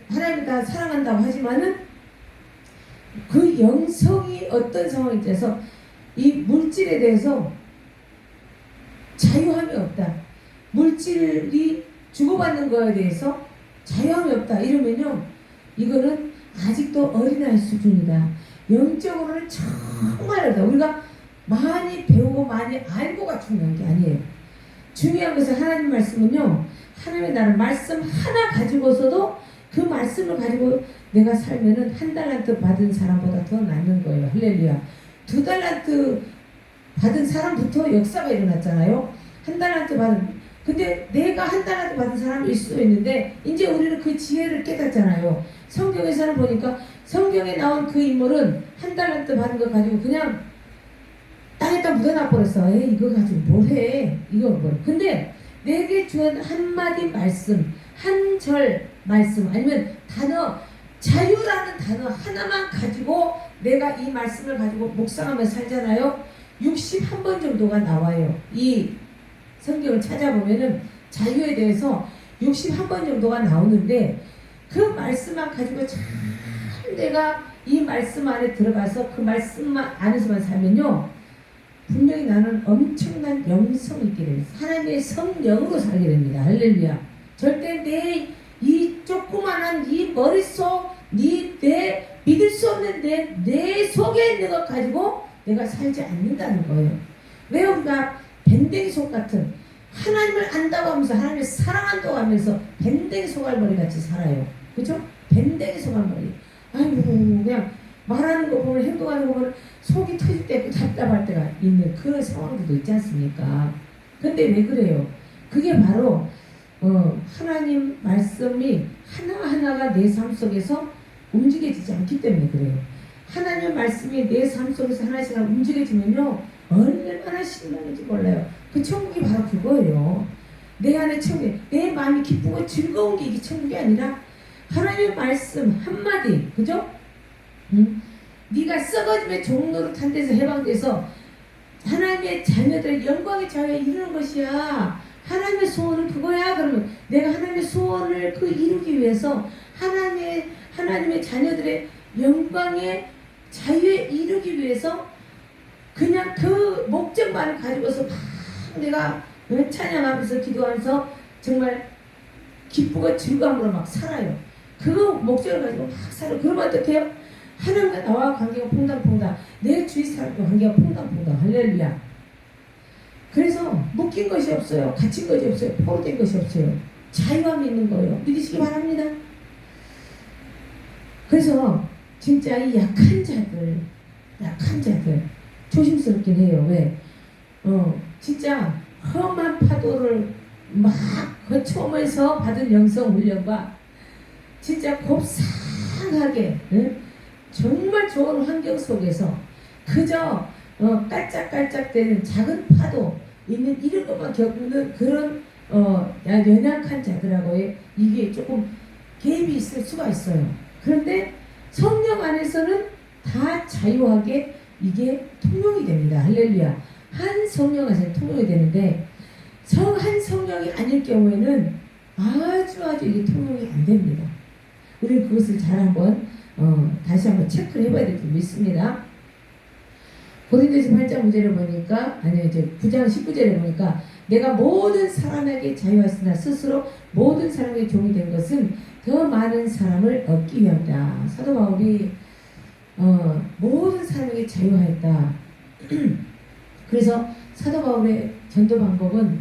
하나님을 다 사랑한다고 하지만은 그 영성이 어떤 상황에 대해서 이 물질에 대해서 자유함이 없다. 물질이 주고받는 거에 대해서 자유함이 없다. 이러면요, 이거는 아직도 어린아이 수준이다. 영적으로는 정말 어렵다. 우리가 많이 배우고 많이 알고가 중요한 게 아니에요. 중요한 것은 하나님 말씀은요, 하나님의 나를 말씀 하나 가지고서도 그 말씀을 가지고 내가 살면은 한 달란트 받은 사람보다 더 낫는 거예요. 할렐루야. 2달란트 받은 사람부터 역사가 일어났잖아요. 한 달란트 받은, 근데 내가 한 달란트 받은 사람일 수도 있는데 이제 우리는 그 지혜를 깨닫잖아요. 성경에서는 보니까 성경에 나온 그 인물은 한 달란트 받은 거 가지고 그냥 땅에다 묻어놔 버렸어. 이거 가지고 뭘 해? 이거 뭐. 근데 내게 주한 한마디 말씀, 한 절 말씀, 아니면 단어, 자유라는 단어 하나만 가지고 내가 이 말씀을 가지고 묵상하며 살잖아요. 61번 정도가 나와요. 이 성경을 찾아보면은 자유에 대해서 61번 정도가 나오는데 그 말씀만 가지고 잘 내가 이 말씀 안에 들어가서 그 말씀만 안에서만 살면요, 분명히 나는 엄청난 영성이 있게 됩니다. 하나님의 성령으로 살게 됩니다. 할렐루야. 절대 내 이 조그만한 이 머릿속, 내 믿을 수 없는 내 속에 있는 것 가지고 내가 살지 않는다는 거예요. 왜 우리가 밴댕이 속 같은, 하나님을 안다고 하면서 하나님을 사랑한다고 하면서 밴댕이 소갈머리 같이 살아요. 그죠? 밴댕이 소갈머리. 아이고, 그냥 말하는 거 보면, 행동하는 거 보면 속이 터질 때 답답할 때가 있는 그런 상황들도 있지 않습니까? 근데 왜 그래요? 그게 바로 하나님 말씀이 하나하나가 내 삶 속에서 움직여지지 않기 때문에 그래요. 하나님 말씀이 내 삶 속에서 하나씩 움직여지면요, 얼마나 신나는지 몰라요. 그 천국이 바로 그거예요. 내 안에 천국, 내 마음이 기쁘고 즐거운 게 이게 천국이 아니라 하나님의 말씀 한마디, 그죠? 네가 썩어짐의 종로로 탄 데서 해방돼서 하나님의 자녀들의 영광의 자유에 이르는 것이야. 하나님의 소원은 그거야. 그러면 내가 하나님의 소원을 그 이루기 위해서 하나님의 자녀들의 영광의 자유에 이르기 위해서 그냥 그 목적만을 가지고서 막 내가 찬양하면서 기도하면서 정말 기쁘고 즐거움으로 막 살아요. 그 목적을 가지고 막 살아요. 그러면 어떻게 해요? 하나님과 나와 관계가 퐁당퐁당, 내 주위 사람과 관계가 퐁당퐁당. 할렐루야. 그래서 묶인 것이 없어요. 갇힌 것이 없어요. 포로된 것이 없어요. 자유함이 있는 거예요. 믿으시기 바랍니다. 그래서 진짜 이 약한 자들 조심스럽긴 해요. 왜? 진짜 험한 파도를 막 거쳐오면서 받은 영성 훈련과 진짜 곱상하게, 정말 좋은 환경 속에서 그저 깔짝깔짝대는 작은 파도 있는 이런 것만 겪는 그런 연약한 자들하고의 이게 조금 갭이 있을 수가 있어요. 그런데 성령 안에서는 다 자유하게 이게 통용이 됩니다. 할렐루야. 한 성령 안에서 통용이 되는데 한 성령이 아닐 경우에는 아주 이게 통용이 안 됩니다. 우리는 그것을 잘 한번 다시 한번 체크를 해봐야 될 줄 믿습니다. 고린도서 8장 9절을 보니까, 아니요, 이제 9장 19절을 보니까, 내가 모든 사람에게 자유하였으나 스스로 모든 사람에게 종이 된 것은 더 많은 사람을 얻기 위함이다. 사도 바울이 모든 사람에게 자유하였다. 그래서 사도 바울의 전도 방법은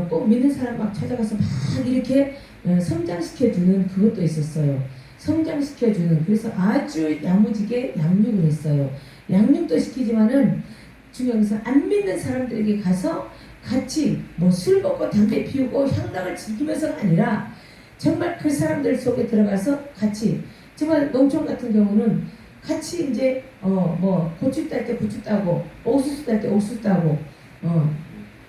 꼭 믿는 사람 막 찾아가서 막 이렇게 성장시켜주는 그것도 있었어요. 성장시켜주는, 그래서 아주 야무지게 양육을 했어요. 양육도 시키지만은 중요한 것은 안 믿는 사람들에게 가서 같이 뭐 술 먹고 담배 피우고 향락을 즐기면서가 아니라 정말 그 사람들 속에 들어가서 같이, 정말 농촌 같은 경우는 같이 이제 뭐 고추 딸 때 고추 따고 옥수수 딸 때 옥수수 따고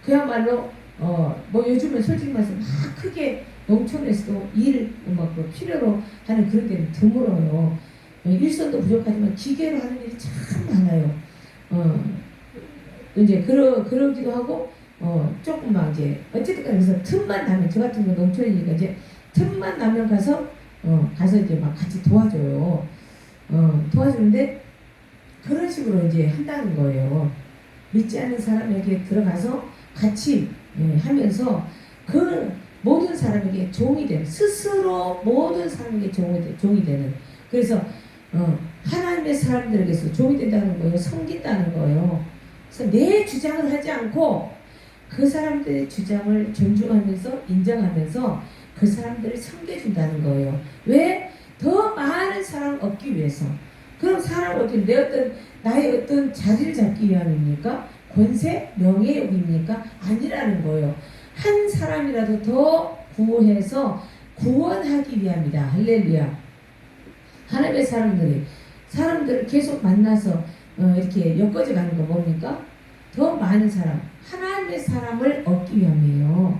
그야말로 뭐 요즘은 솔직히 말해서 막 크게 농촌에서도 그 필요로 하는 그런 데는 드물어요. 일손도 부족하지만 기계로 하는 일이 참 많아요. 이제 그러기도 하고 조금 막 이제 어쨌든 그래서 틈만 나면, 저 같은 거 농촌이니까 이제 틈만 나면 가서 이제 막 같이 도와줘요. 도와주는데 그런 식으로 이제 한다는 거예요. 믿지 않는 사람에게 들어가서 같이 하면서 그 모든 사람에게 종이 되는, 스스로 모든 사람에게 종이 되는. 그래서 하나님의 사람들에게서 종이 된다는 거예요. 섬긴다는 거예요. 그래서 내 주장을 하지 않고 그 사람들의 주장을 존중하면서 인정하면서 그 사람들을 섬겨준다는 거예요. 왜? 더 많은 사랑을 얻기 위해서. 그럼 사랑을 얻기 위해 나의 어떤 자리를 잡기 위함입니까? 권세? 명예욕입니까? 아니라는 거예요. 한 사람이라도 더 구원해서 구원하기 위함이다. 할렐루야. 하나님의 사람들을 계속 만나서 이렇게 엮어져 가는 거 뭡니까? 더 많은 사람, 하나님의 사람을 얻기 위함이에요.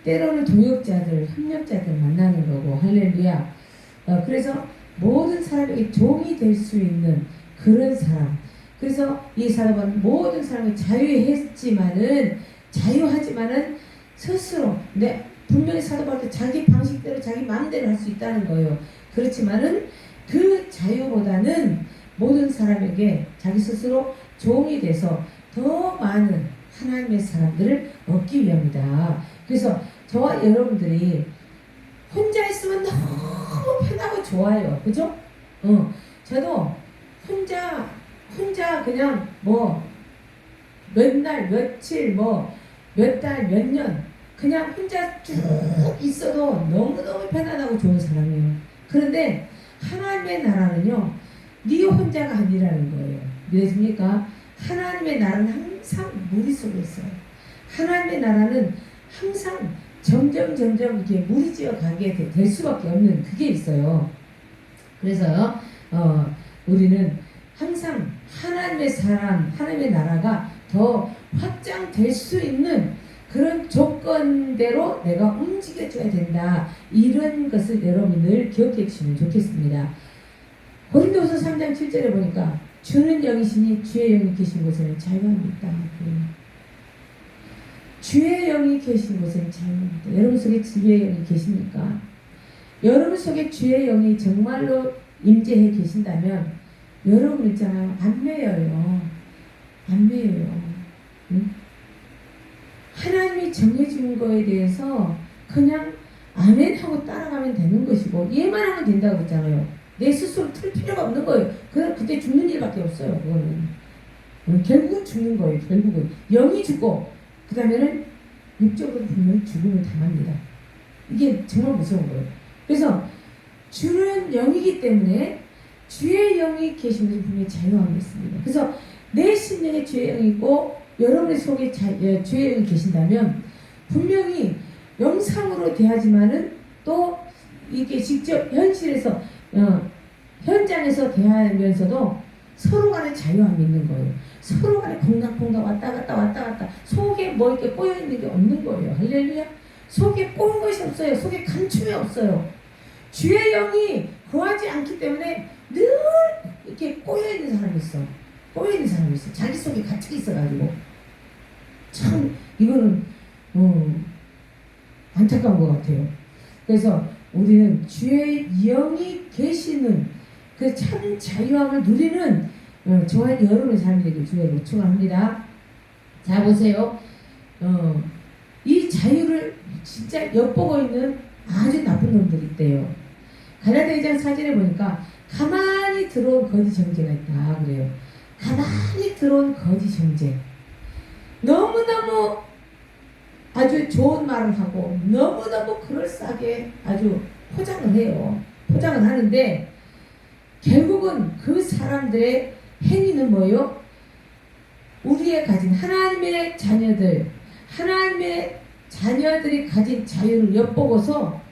때로는 동역자들, 협력자들 만나는 거고. 할렐루야. 그래서 모든 사람에게 종이 될 수 있는 그런 사람. 그래서 이 사람은 모든 사람을 자유하지만은 스스로 분명히 사도 바울도 자기 방식대로 자기 마음대로 할 수 있다는 거예요. 그렇지만은 그 자유보다는 모든 사람에게 자기 스스로 종이 돼서 더 많은 하나님의 사람들을 얻기 위함이다. 그래서 저와 여러분들이 혼자 있으면 너무 편하고 좋아요. 그죠? 저도 혼자 그냥 몇 날, 며칠, 몇 달, 몇 년 그냥 혼자 쭉 있어도 너무너무 편안하고 좋은 사람이에요. 그런데 하나님의 나라는요, 네 혼자가 아니라는 거예요. 믿으십니까? 하나님의 나라는 항상 무리 속에 있어요. 하나님의 나라는 항상 점점 이렇게 무리지어 가게 될 수밖에 없는 그게 있어요. 그래서 우리는 항상 하나님의 나라가 더 확장될 수 있는 그런 조건대로 내가 움직여줘야 된다. 이런 것을 여러분 늘 기억해 주시면 좋겠습니다. 고린도서 3장 7절에 보니까 주는 영이시니 주의 영이 계신 곳에는 자유함이 있다. 주의 영이 계신 곳에는 자유함이 있다. 여러분 속에 주의 영이 계십니까? 여러분 속에 주의 영이 정말로 임재해 계신다면 여러분 있잖아요. 안 매여요. 응? 하나님이 정해준 거에 대해서 그냥 아멘 하고 따라가면 되는 것이고 얘만 하면 된다고 그랬잖아요. 내 스스로 틀 필요가 없는 거예요. 그때 죽는 일밖에 없어요. 그거는 결국은 죽는 거예요. 결국은 영이 죽고 그 다음에는 육적으로 분명히 죽음을 당합니다. 이게 정말 무서운 거예요. 그래서 주는 영이기 때문에 주의 영이 계신 곳에 분명히 자유함이 있습니다. 그래서 내 심령에 주의 영이 있고 여러분의 속에 주의 영이 계신다면 분명히 영상으로 대하지만은 또 이렇게 직접 현실에서 현장에서 대하면서도 서로 간에 자유함이 있는 거예요. 서로 간에 콩닥콩닥 왔다 갔다 속에 이렇게 꼬여있는 게 없는 거예요. 할렐루야. 속에 꼬인 것이 없어요. 속에 감춤이 없어요. 주의 영이 거하지 않기 때문에 늘 이렇게 꼬여있는 사람이 있어. 자기 속에 갇혀 있어가지고 참 이거는 안타까운 것 같아요. 그래서 우리는 주의 영이 계시는 그 참 자유함을 누리는 저와 여러분의 삶이 되길 주의 요청합니다. 자 보세요. 이 자유를 진짜 엿보고 있는 아주 나쁜 놈들이 있대요. 갈라디아 2장 4절에 보니까 가만히 들어온 거짓 형제가 있다 그래요. 가만히 들어온 거짓 형제. 너무너무 아주 좋은 말을 하고 너무너무 그럴싸하게 아주 포장을 해요. 포장을 하는데 결국은 그 사람들의 행위는 뭐예요? 우리의 가진 하나님의 자녀들이 가진 자유를 엿보고서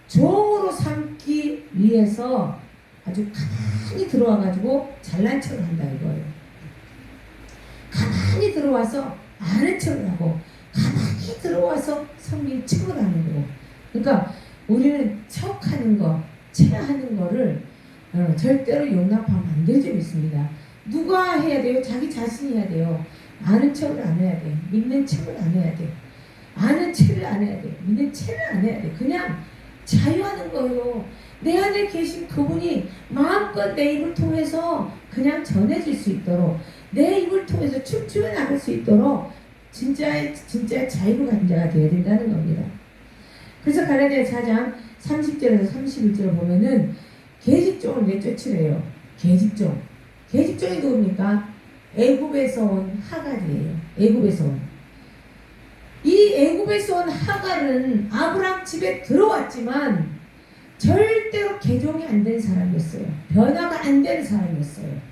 종으로 삼기 위해서 아주 가만히 들어와가지고 잘난 척을 한다 이거예요. 가만히 들어와서 아는 척을 하고 가만히 들어와서 성민 척을 하는 거고. 그러니까 우리는 척하는 거, 체하는 거를 절대로 용납하면 안 되죠. 있습니다. 누가 해야 돼요? 자기 자신이 해야 돼요. 아는 척을 안 해야 돼. 믿는 척을 안 해야 돼. 아는 척을 안 해야 돼. 믿는 척을 안 해야 돼. 그냥 자유하는 거예요. 내 안에 계신 그분이 마음껏 내 입을 통해서 그냥 전해질 수 있도록 내 입을 통해서 춤추며 나갈 수 있도록 진짜 자유를 가진 자가 되어야 된다는 겁니다. 그래서 갈라디아 4장 30절에서 31절 보면은 계집종을 내쫓으래요. 계집종이 누굽니까? 애굽에서 온 하갈이에요. 애굽에서 온. 이 애굽에서 온 하갈은 아브람 집에 들어왔지만 절대로 개종이 안 된 사람이었어요. 변화가 안 되는 사람이었어요.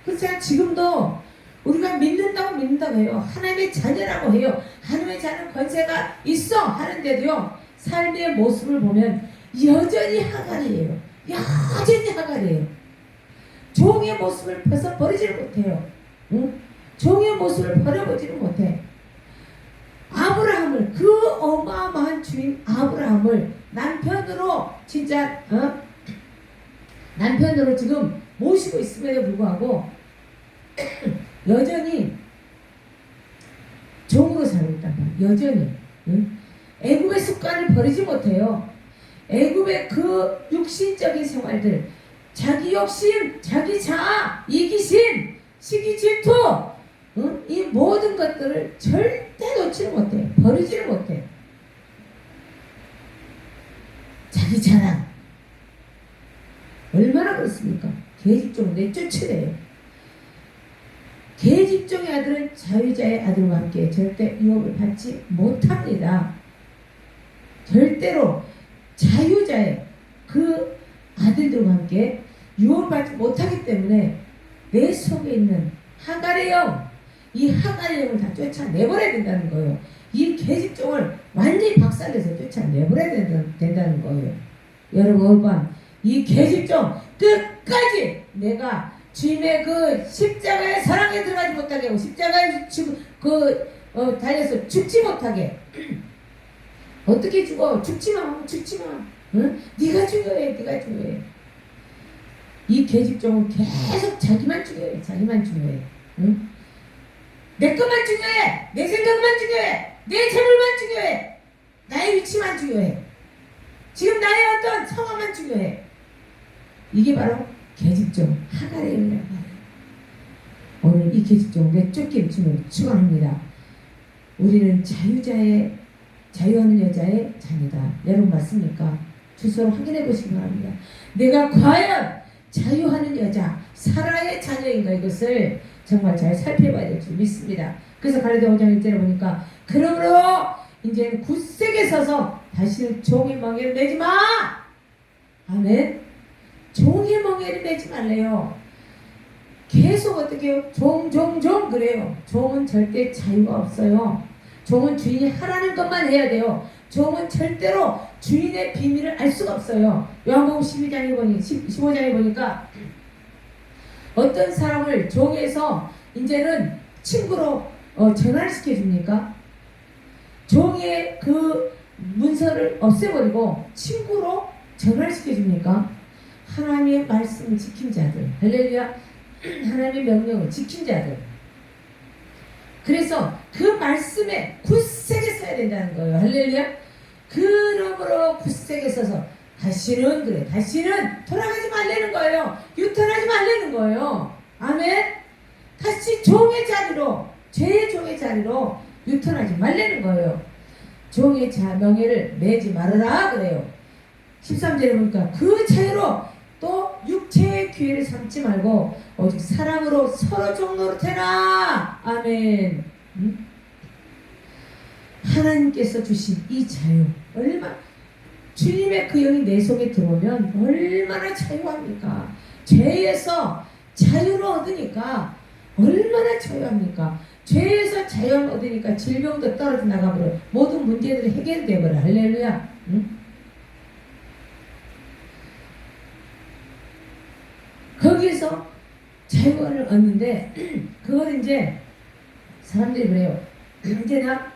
그래서 지금도 우리가 믿는다고 해요. 하나님의 자녀라고 해요. 하나님의 자녀 권세가 있어 하는데도요, 삶의 모습을 보면 여전히 하갈이에요. 여전히 하갈이에요. 종의 모습을 버리지를 못해요. 응? 종의 모습을 버려보지를 못해. 아브라함을, 그 어마어마한 주인 아브라함을 남편으로 진짜 남편으로 지금 모시고 있음에도 불구하고 여전히 종으로 살고 있단 말이에요. 여전히. 응? 애굽의 습관을 버리지 못해요. 애굽의 그 육신적인 생활들, 자기 욕심, 자기 자아, 이기심, 시기 질투, 응? 이 모든 것들을 절대 놓지를 못해. 버리지를 못해. 자기 자랑. 얼마나 그렇습니까? 계집종을 내쫓으래요. 계집종의 아들은 자유자의 아들과 함께 절대 유업을 받지 못합니다. 절대로 자유자의 그 아들들과 함께 유업을 받지 못하기 때문에 내 속에 있는 하갈의 영, 이 하갈의 영을 다 쫓아내버려야 된다는 거예요. 이 계집종을 완전히 박살내서 쫓아내버려야 된다는 거예요. 여러분, 오늘 밤 이 계집종 끝까지 내가 주님의 그 십자가의 사랑에 들어가지 못하게 하고 십자가에 달려서 죽지 못하게. 어떻게 죽어? 죽지마. 응? 네가 중요해. 이 계집종은 계속 자기만 중요해. 응? 내 것만 중요해. 내 생각만 중요해. 내 재물만 중요해. 나의 위치만 중요해. 지금 나의 어떤 상황만 중요해. 이게 바로 계집종 하갈의 영이라는 말이에요. 오늘 이 계집종 내쫓기를 주님으로 축원합니다. 우리는 자유하는 여자의 자녀다. 여러분 맞습니까? 주소로 확인해 보시기 바랍니다. 내가 과연 자유하는 여자 사라의 자녀인가, 이것을 정말 잘 살펴봐야 될 줄 믿습니다. 그래서 갈라디아 5장 1절에 보니까 그러므로 이제는 굳세게 서서 다시는 종의 멍에를 매지 마. 아멘. 종의 멍에를 매지 말래요. 계속 어떻게 해요? 종 그래요. 종은 절대 자유가 없어요. 종은 주인이 하라는 것만 해야 돼요. 종은 절대로 주인의 비밀을 알 수가 없어요. 요한복음 15장에 보니까 어떤 사람을 종에서 이제는 친구로 전환시켜 줍니까? 종의 그 문서를 없애버리고 친구로 전환시켜 줍니까? 하나님의 말씀을 지킨 자들, 할렐루야. 하나님의 명령을 지킨 자들. 그래서 그 말씀에 굳세게 서야 된다는 거예요. 할렐루야. 그러므로 굳세게 서서 다시는 돌아가지 말라는 거예요. 유턴하지 말라는 거예요. 아멘. 다시 종의 자리로, 죄의 종의 자리로 유턴하지 말라는 거예요. 종의 명예를 매지 말아라 그래요. 13절에 보니까 그 차이로 또 육체의 기회를 삼지 말고 오직 사랑으로 서로 종노릇해라. 아멘. 하나님께서 주신 이 자유, 주님의 그 영이 내 속에 들어오면 얼마나 자유합니까? 죄에서 자유를 얻으니까 얼마나 자유합니까? 죄에서 자유를 얻으니까 질병도 떨어져 나가버려. 모든 문제들이 해결되어버려. 할렐루야. 응? 거기에서 자유를 얻는데 그걸 이제 사람들이 그래요. 이제 나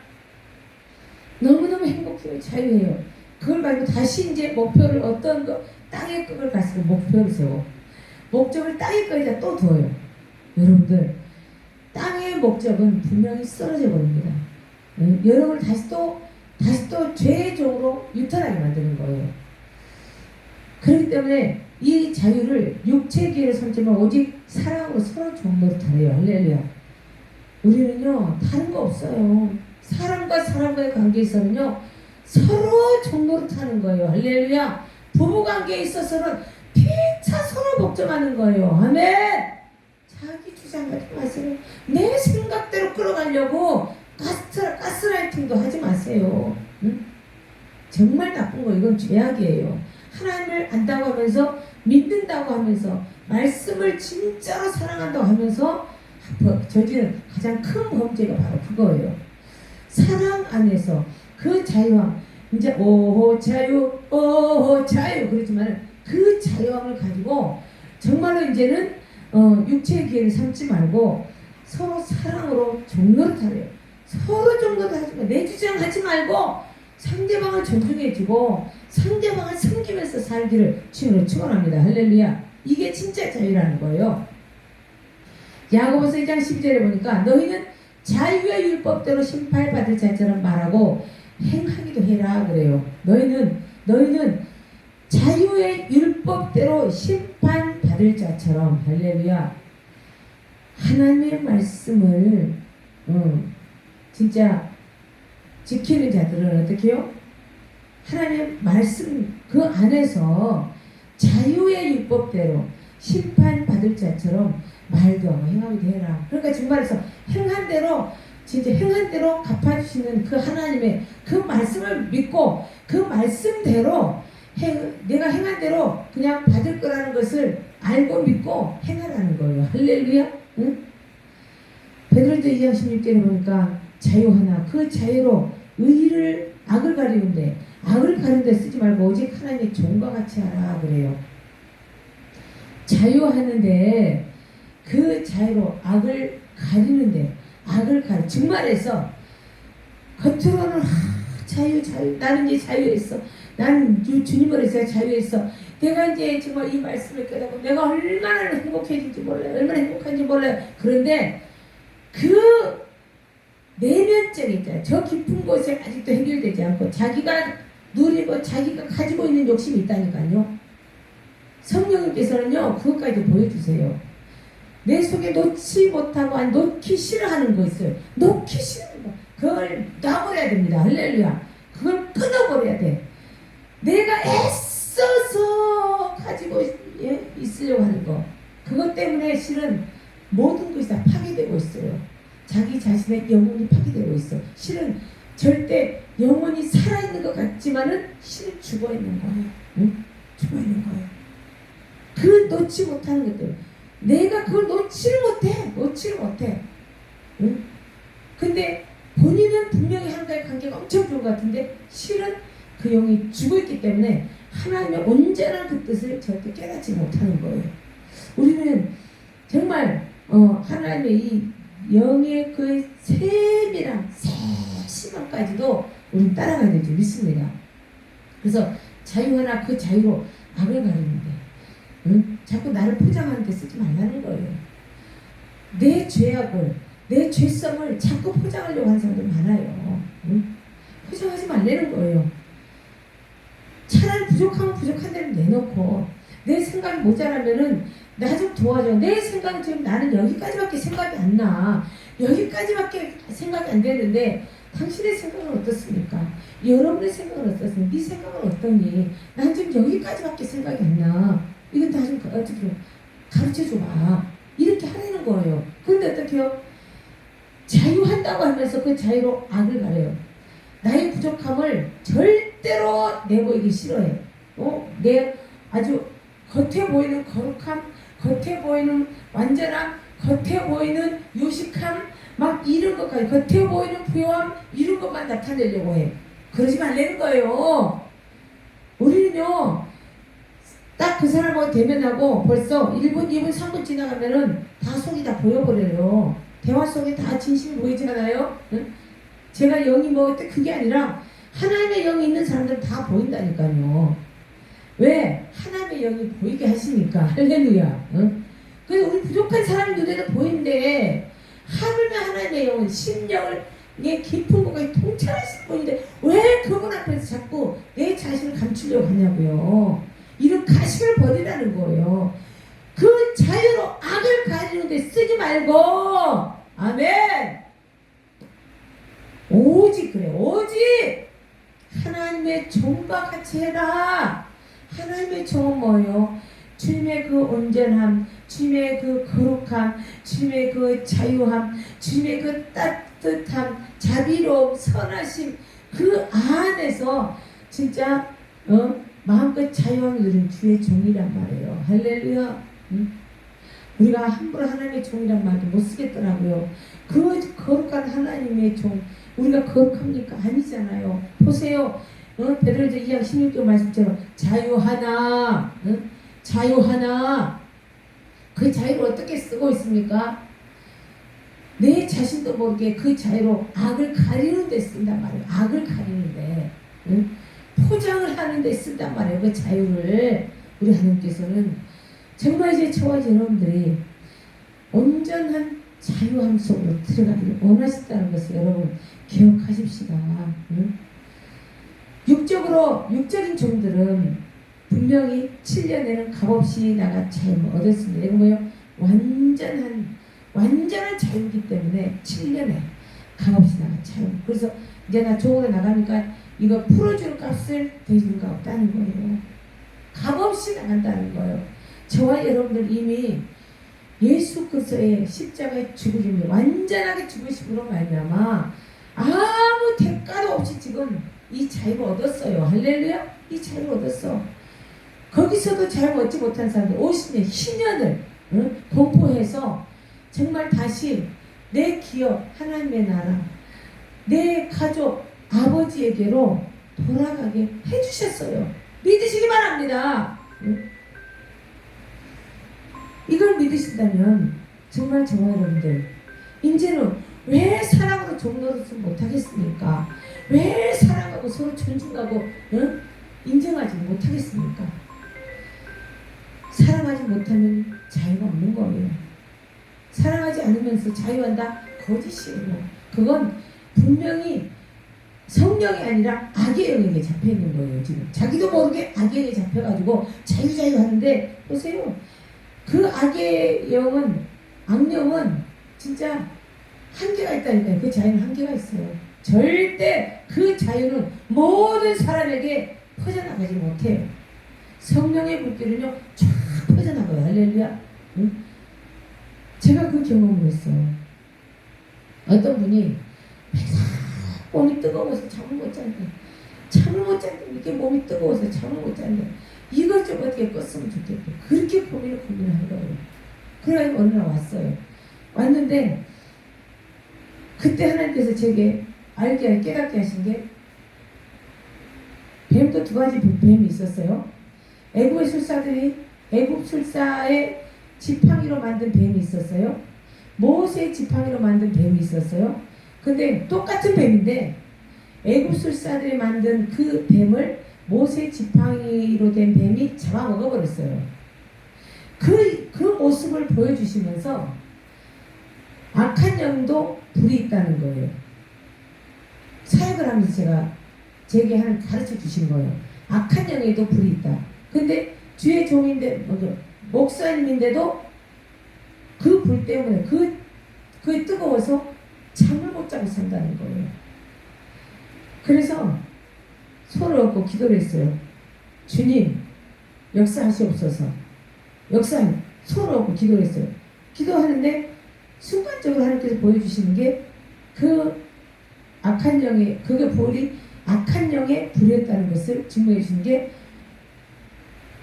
너무너무 행복해요. 자유해요. 그걸 말고 다시 이제 목표를 어떤 거 땅의 끝을 가지고 목표를 세워. 목적을 땅의 끝에다 또 둬요. 여러분들 땅의 목적은 분명히 쓰러져 버립니다. 여러분을 다시 또 죄의 종으로 유턴하게 만드는 거예요. 그렇기 때문에 이 자유를 육체의 기회를 삼지만 오직 사랑으로 서로 종노릇하래요. 할렐루야. 우리는요 다른 거 없어요. 사람과 사람과의 관계에서는요 서로 종노릇하는 거예요. 할렐루야. 부부관계에 있어서는 피차 서로 복종하는 거예요. 아멘. 자기 주장하지 마세요. 내 생각대로 끌어가려고 가스라이팅도 하지 마세요. 응? 정말 나쁜 거. 이건 죄악이에요. 하나님을 안다고 하면서 믿는다고 하면서 말씀을 진짜로 사랑한다고 하면서 저지른 가장 큰 범죄가 바로 그거예요. 사랑 안에서 그 자유함, 이제 오호 자유 그렇지만 그 자유함을 가지고 정말로 이제는 육체의 기회를 삼지 말고 서로 사랑으로 종노릇하래요. 서로 종노릇하지 말고 내 주장하지 말고 상대방을 존중해주고 상대방을 섬기면서 살기를 주님으로 축원합니다. 할렐루야. 이게 진짜 자유라는 거예요. 야고보서 2장 12절에 보니까 너희는 자유의 율법대로 심판받을 자처럼 말하고 행하기도 해라 그래요. 너희는 자유의 율법대로 심판받을 자처럼. 할렐루야. 하나님의 말씀을 진짜 지키는 자들은 어떻게 해요? 하나님의 말씀 그 안에서 자유의 율법대로 심판받을 자처럼 말도 하고 행하기도 해라. 그러니까 정말에서 행한 대로 진짜 행한 대로 갚아주시는 그 하나님의 그 말씀을 믿고 그 말씀대로 내가 행한 대로 그냥 받을 거라는 것을 알고 믿고 행하라는 거예요. 할렐루야. 응? 베드로전서 2장 16절에 보니까 자유 하나 그 자유로 의를 악을 가리는데 악을 가리는데 쓰지 말고 오직 하나님의 종과 같이 하라 그래요. 자유하는데 그 자유로 악을 가리는데 정말해서 겉으로는 자유 나는 이제 자유했어. 나는 주님으로 해서 자유했어. 내가 이제 정말 이 말씀을 깨닫고 내가 얼마나 행복해진지 몰라요. 얼마나 행복한지 몰라요. 그런데 그 내면적인 있잖아요. 저 깊은 곳에 아직도 해결되지 않고 자기가 누리고 자기가 가지고 있는 욕심이 있다니까요. 성령님께서는요 그것까지도 보여주세요. 내 속에 놓지 못하고 놓기 싫어하는 거 있어요. 놓기 싫은 거 그걸 놔버려야 됩니다. 할렐루야. 그걸 끊어버려야 돼. 내가 애써서 가지고 있으려고 하는 거 그것 때문에 실은 모든 것이 다 파괴되고 있어요. 자기 자신의 영혼이 파괴되고 있어. 실은 절대 영혼이 살아있는 것 같지만은 실은 죽어있는 거예요. 응? 죽어있는 거예요. 그 놓지 못하는 것들 내가 그걸 놓지를 못해. 응? 근데 본인은 분명히 하나님과의 관계가 엄청 좋은 것 같은데 실은 그 영이 죽어있기 때문에 하나님의 온전한 그 뜻을 절대 깨닫지 못하는 거예요. 우리는 정말 하나님의 이 영의 그 세밀한 세심함까지도 우리는 따라가야 될 줄 믿습니다. 그래서 자유 하나 그 자유로 악을 가리는데 응? 자꾸 나를 포장하는 데 쓰지 말라는 거예요. 내 죄악을 내 죄성을 자꾸 포장하려고 하는 사람들 많아요. 응? 포장하지 말라는 거예요. 차라리 부족하면 부족한 대로 내놓고 내 생각이 모자라면은 나 좀 도와줘. 내 생각은 지금 나는 여기까지밖에 생각이 안 나. 여기까지밖에 생각이 안 되는데 당신의 생각은 어떻습니까? 여러분의 생각은 어떻습니까? 네 생각은 어떠니? 난 지금 여기까지밖에 생각이 안 나. 이건 다 좀 어떻게 가르쳐줘봐. 이렇게 하라는 거예요. 그런데 어떻게 해요? 자유한다고 하면서 그 자유로 악을 가려요. 나의 부족함을 절대로 내보이기 싫어해. 내 아주 겉에 보이는 거룩함, 겉에 보이는 완전함, 겉에 보이는 요식함, 막 이런 것까지 겉에 보이는 부요함 이런 것만 나타내려고 해. 그러지 말라는 거예요. 우리는요 딱 그 사람하고 대면하고 벌써 1분, 2분, 3분 지나가면은 다 속이 다 보여버려요. 대화 속에 다 진심이 보이지 않아요? 응? 제가 영이 뭐 그게 아니라 하나님의 영이 있는 사람들은 다 보인다니까요. 왜? 하나님의 영이 보이게 하시니까. 할렐루야. 응? 그래서 우리 부족한 사람 눈에는 보이는데 하물며 하나님의 영은 심령을 깊은 곳까지 통찰하시는 분인데 왜 그분 앞에서 자꾸 내 자신을 감추려고 하냐고요. 이런 가식을 버리라는 거예요. 그 자유로 악을 가리는데 쓰지 말고, 아멘. 오직 그래, 오직 하나님의 종과 같이 해라. 하나님의 종은 뭐예요? 주님의 그 온전함, 주님의 그 거룩함, 주님의 그 자유함, 주님의 그 따뜻함, 자비로움, 선하심, 그 안에서 진짜 마음껏 자유함을 누린 주의 종이란 말이에요. 할렐루야. 우리가 함부로 하나님의 종이란 말도 못 쓰겠더라고요. 그 거룩한 하나님의 종, 우리가 거룩합니까? 아니잖아요. 보세요. 베드로전서 2장 16절 말씀처럼 자유하나, 자유하나. 그 자유를 어떻게 쓰고 있습니까? 내 자신도 모르게 그 자유로 악을 가리는 데 쓴단 말이에요. 악을 가리는데, 포장을 하는 데 쓴단 말이에요. 그 자유를 우리 하나님께서는 정말 이제 저와 여러분들이 온전한 자유함 속으로 들어가기를 원하신다는 것을 여러분 기억하십시다. 육적인 종들은 분명히 7년에는 값없이 나가 자유를 얻었습니다. 이거 뭐예요? 완전한 자유이기 때문에 7년에 값없이 나가 자유. 그래서 이제 나 종으로 나가니까 이거 풀어주는 값을 대주는 거 없다는 거예요. 값없이 나간다는 거예요. 저와 여러분들 이미 예수 그리스도의 십자가에 죽으심을 완전하게 죽으심으로 말미암아 아무 대가도 없이 지금 이 자유를 얻었어요. 할렐루야. 이 자유를 얻었어. 거기서도 자유를 얻지 못한 사람들 50년, 10년을 공포해서 정말 다시 내 기업, 하나님의 나라, 내 가족, 아버지에게로 돌아가게 해주셨어요. 믿으시기 바랍니다. 이걸 믿으신다면 정말 저와 여러분들 이제는 왜 사랑으로 종노릇을 못하겠습니까? 왜 사랑하고 서로 존중하고 인정하지 못하겠습니까? 사랑하지 못하면 자유가 없는 거예요. 사랑하지 않으면서 자유한다? 거짓이에요. 그건 분명히 성령이 아니라 악의 영역에 잡혀있는 거예요. 지금 자기도 모르게 악의 영역에 잡혀가지고 자유 하는데 보세요. 그 악의 영은, 악령은 진짜 한계가 있다니까요. 그 자유는 한계가 있어요. 절대 그 자유는 모든 사람에게 퍼져나가지 못해요. 성령의 불길은요 쫙 퍼져나가요. 할렐루야. 제가 그 경험을 했어요. 어떤 분이 몸이 뜨거워서 잠을 못 자는데 이렇게 몸이 뜨거워서 잠을 못 자는데 이걸 좀 어떻게 껐으면 좋겠고 그렇게 고민을 한 거예요. 그래가지고 어느 날 왔어요. 왔는데 그때 하나님께서 제게 깨닫게 하신 게 뱀도 두 가지 뱀이 있었어요. 애굽 술사의 지팡이로 만든 뱀이 있었어요. 모세의 지팡이로 만든 뱀이 있었어요. 근데 똑같은 뱀인데 애굽 술사들이 만든 그 뱀을 모세 지팡이로 된 뱀이 잡아먹어버렸어요. 그 모습을 보여주시면서 악한 영도 불이 있다는 거예요. 사역을 하면서 제게 가르쳐 주신 거예요. 악한 영에도 불이 있다. 근데 주의 종인데 목사님인데도 그 불 때문에 그게 뜨거워서 잠을 못 자고 산다는 거예요. 그래서 손을 얹고 기도를 했어요. 주님 역사하시옵소서. 손을 얹고 기도를 했어요. 기도하는데 순간적으로 하나님께서 보여주시는 게 그 악한 영의 그게 불이 악한 영의 불이었다는 것을 증명해 주시는 게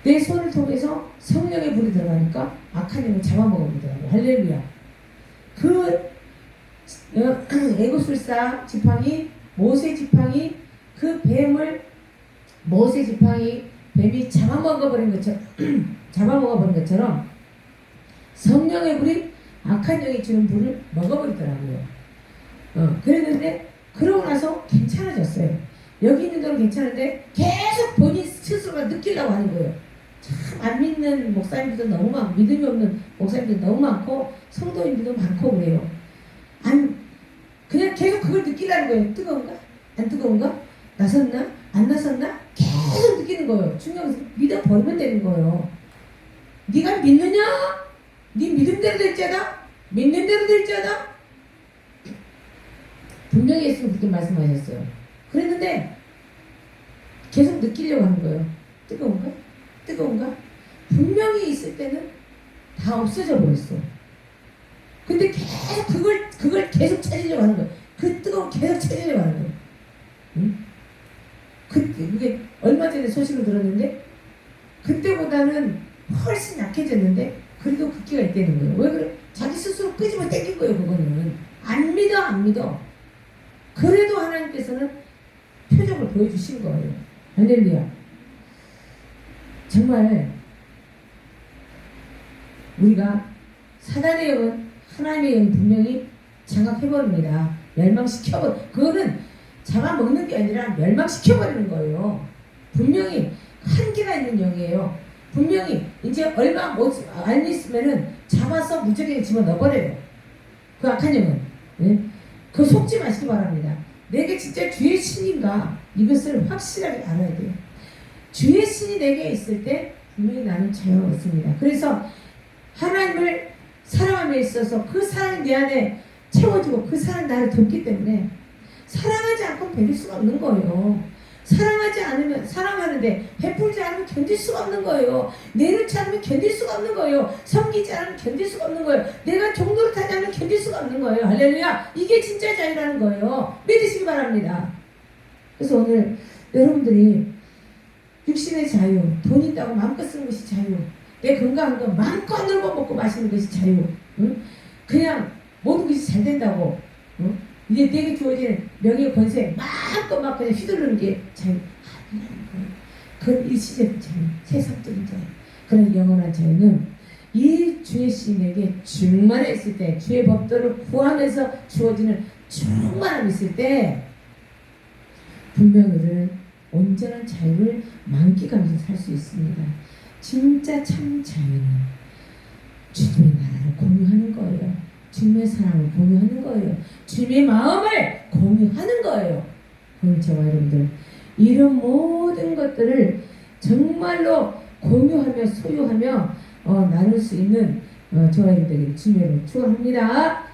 내 손을 통해서 성령의 불이 들어가니까 악한 영을 잡아먹어버리더라고요. 할렐루야. 그 애굽술사 지팡이, 모세 지팡이, 그 뱀을 모세 지팡이 뱀이 잡아먹어버린 것처럼 성령의 불이 악한 영이 주는 불을 먹어버리더라고요. 그랬는데 그러고 나서 괜찮아졌어요. 여기 있는 대로 괜찮은데 계속 본인 스스로가 느끼려고 하는 거예요. 참 안 믿는 목사님들도 너무 많고 믿음이 없는 목사님들도 너무 많고 성도님들도 많고 그래요. 그냥 계속 그걸 느끼라는 거예요. 뜨거운가? 안 뜨거운가? 나섰나? 안 나섰나? 계속 느끼는 거예요. 중요한 것은 믿어버리면 되는 거예요. 네가 믿느냐? 네 믿음대로 될지어다. 믿는 대로 될지어다. 분명히 예수님 그렇게 말씀하셨어요. 그랬는데 계속 느끼려고 하는 거예요. 뜨거운가? 뜨거운가? 분명히 있을 때는 다 없어져 버렸어. 근데 계속 그걸 계속 찾으려고 하는 거예요. 그 뜨거움 계속 찾으려고 하는 거예요. 응? 그게 얼마 전에 소식을 들었는데 그때보다는 훨씬 약해졌는데 그래도 극기가 있다는 거예요. 왜 그래? 자기 스스로 끄집어 당긴 거예요. 그거는 안 믿어. 그래도 하나님께서는 표적을 보여주신 거예요. 할렐루야. 정말 우리가 사단의 영은 하나님의 영은 분명히 장악해버립니다. 그거는 잡아먹는 게 아니라 멸망시켜버리는 거예요. 분명히 한계가 있는 영이에요. 분명히 이제 얼마 안 있으면은 잡아서 무적에 집어넣어버려요. 그 악한 영은. 네? 그 속지 마시기 바랍니다. 내게 진짜 주의 신인가 이것을 확실하게 알아야 돼요. 주의 신이 내게 있을 때 분명히 나는 자유가 없습니다. 그래서 하나님을 사랑함에 있어서 그 사랑이 내 안에 채워지고 그 사랑이 나를 돕기 때문에 사랑하지 않고 베길 수가 없는 거예요. 사랑하지 않으면 사랑하는데 베풀지 않으면 견딜 수가 없는 거예요. 내놓지 않으면 견딜 수가 없는 거예요. 섬기지 않으면 견딜 수가 없는 거예요. 내가 종로를 타지 않으면 견딜 수가 없는 거예요. 할렐루야. 이게 진짜 자유라는 거예요. 믿으시기 바랍니다. 그래서 오늘 여러분들이 육신의 자유, 돈 있다고 마음껏 쓰는 것이 자유, 내 건강한 거 마음껏 놀고 먹고 마시는 것이 자유, 응? 그냥 모든 것이 잘 된다고, 응? 이제 내게 주어지는 명예 권세 마음껏 막 그냥 휘두르는 게 자유. 그건 일시적인 자유, 세상적인 자유. 그런 영원한 자유는 이 주의 신에게 충만했을 때, 주의 법도를 구하면서 주어지는 충만함이 있을 때 분명히 우리는 온전한 자유를 만끽하면서 살 수 있습니다. 진짜 참 자유는 주님의 나라를 공유하는 거예요. 주님의 사랑을 공유하는 거예요. 주님의 마음을 공유하는 거예요. 오늘 저와 여러분들 이런 모든 것들을 정말로 공유하며 소유하며 나눌 수 있는 저와 여러분들에게 주님으로 축원합니다.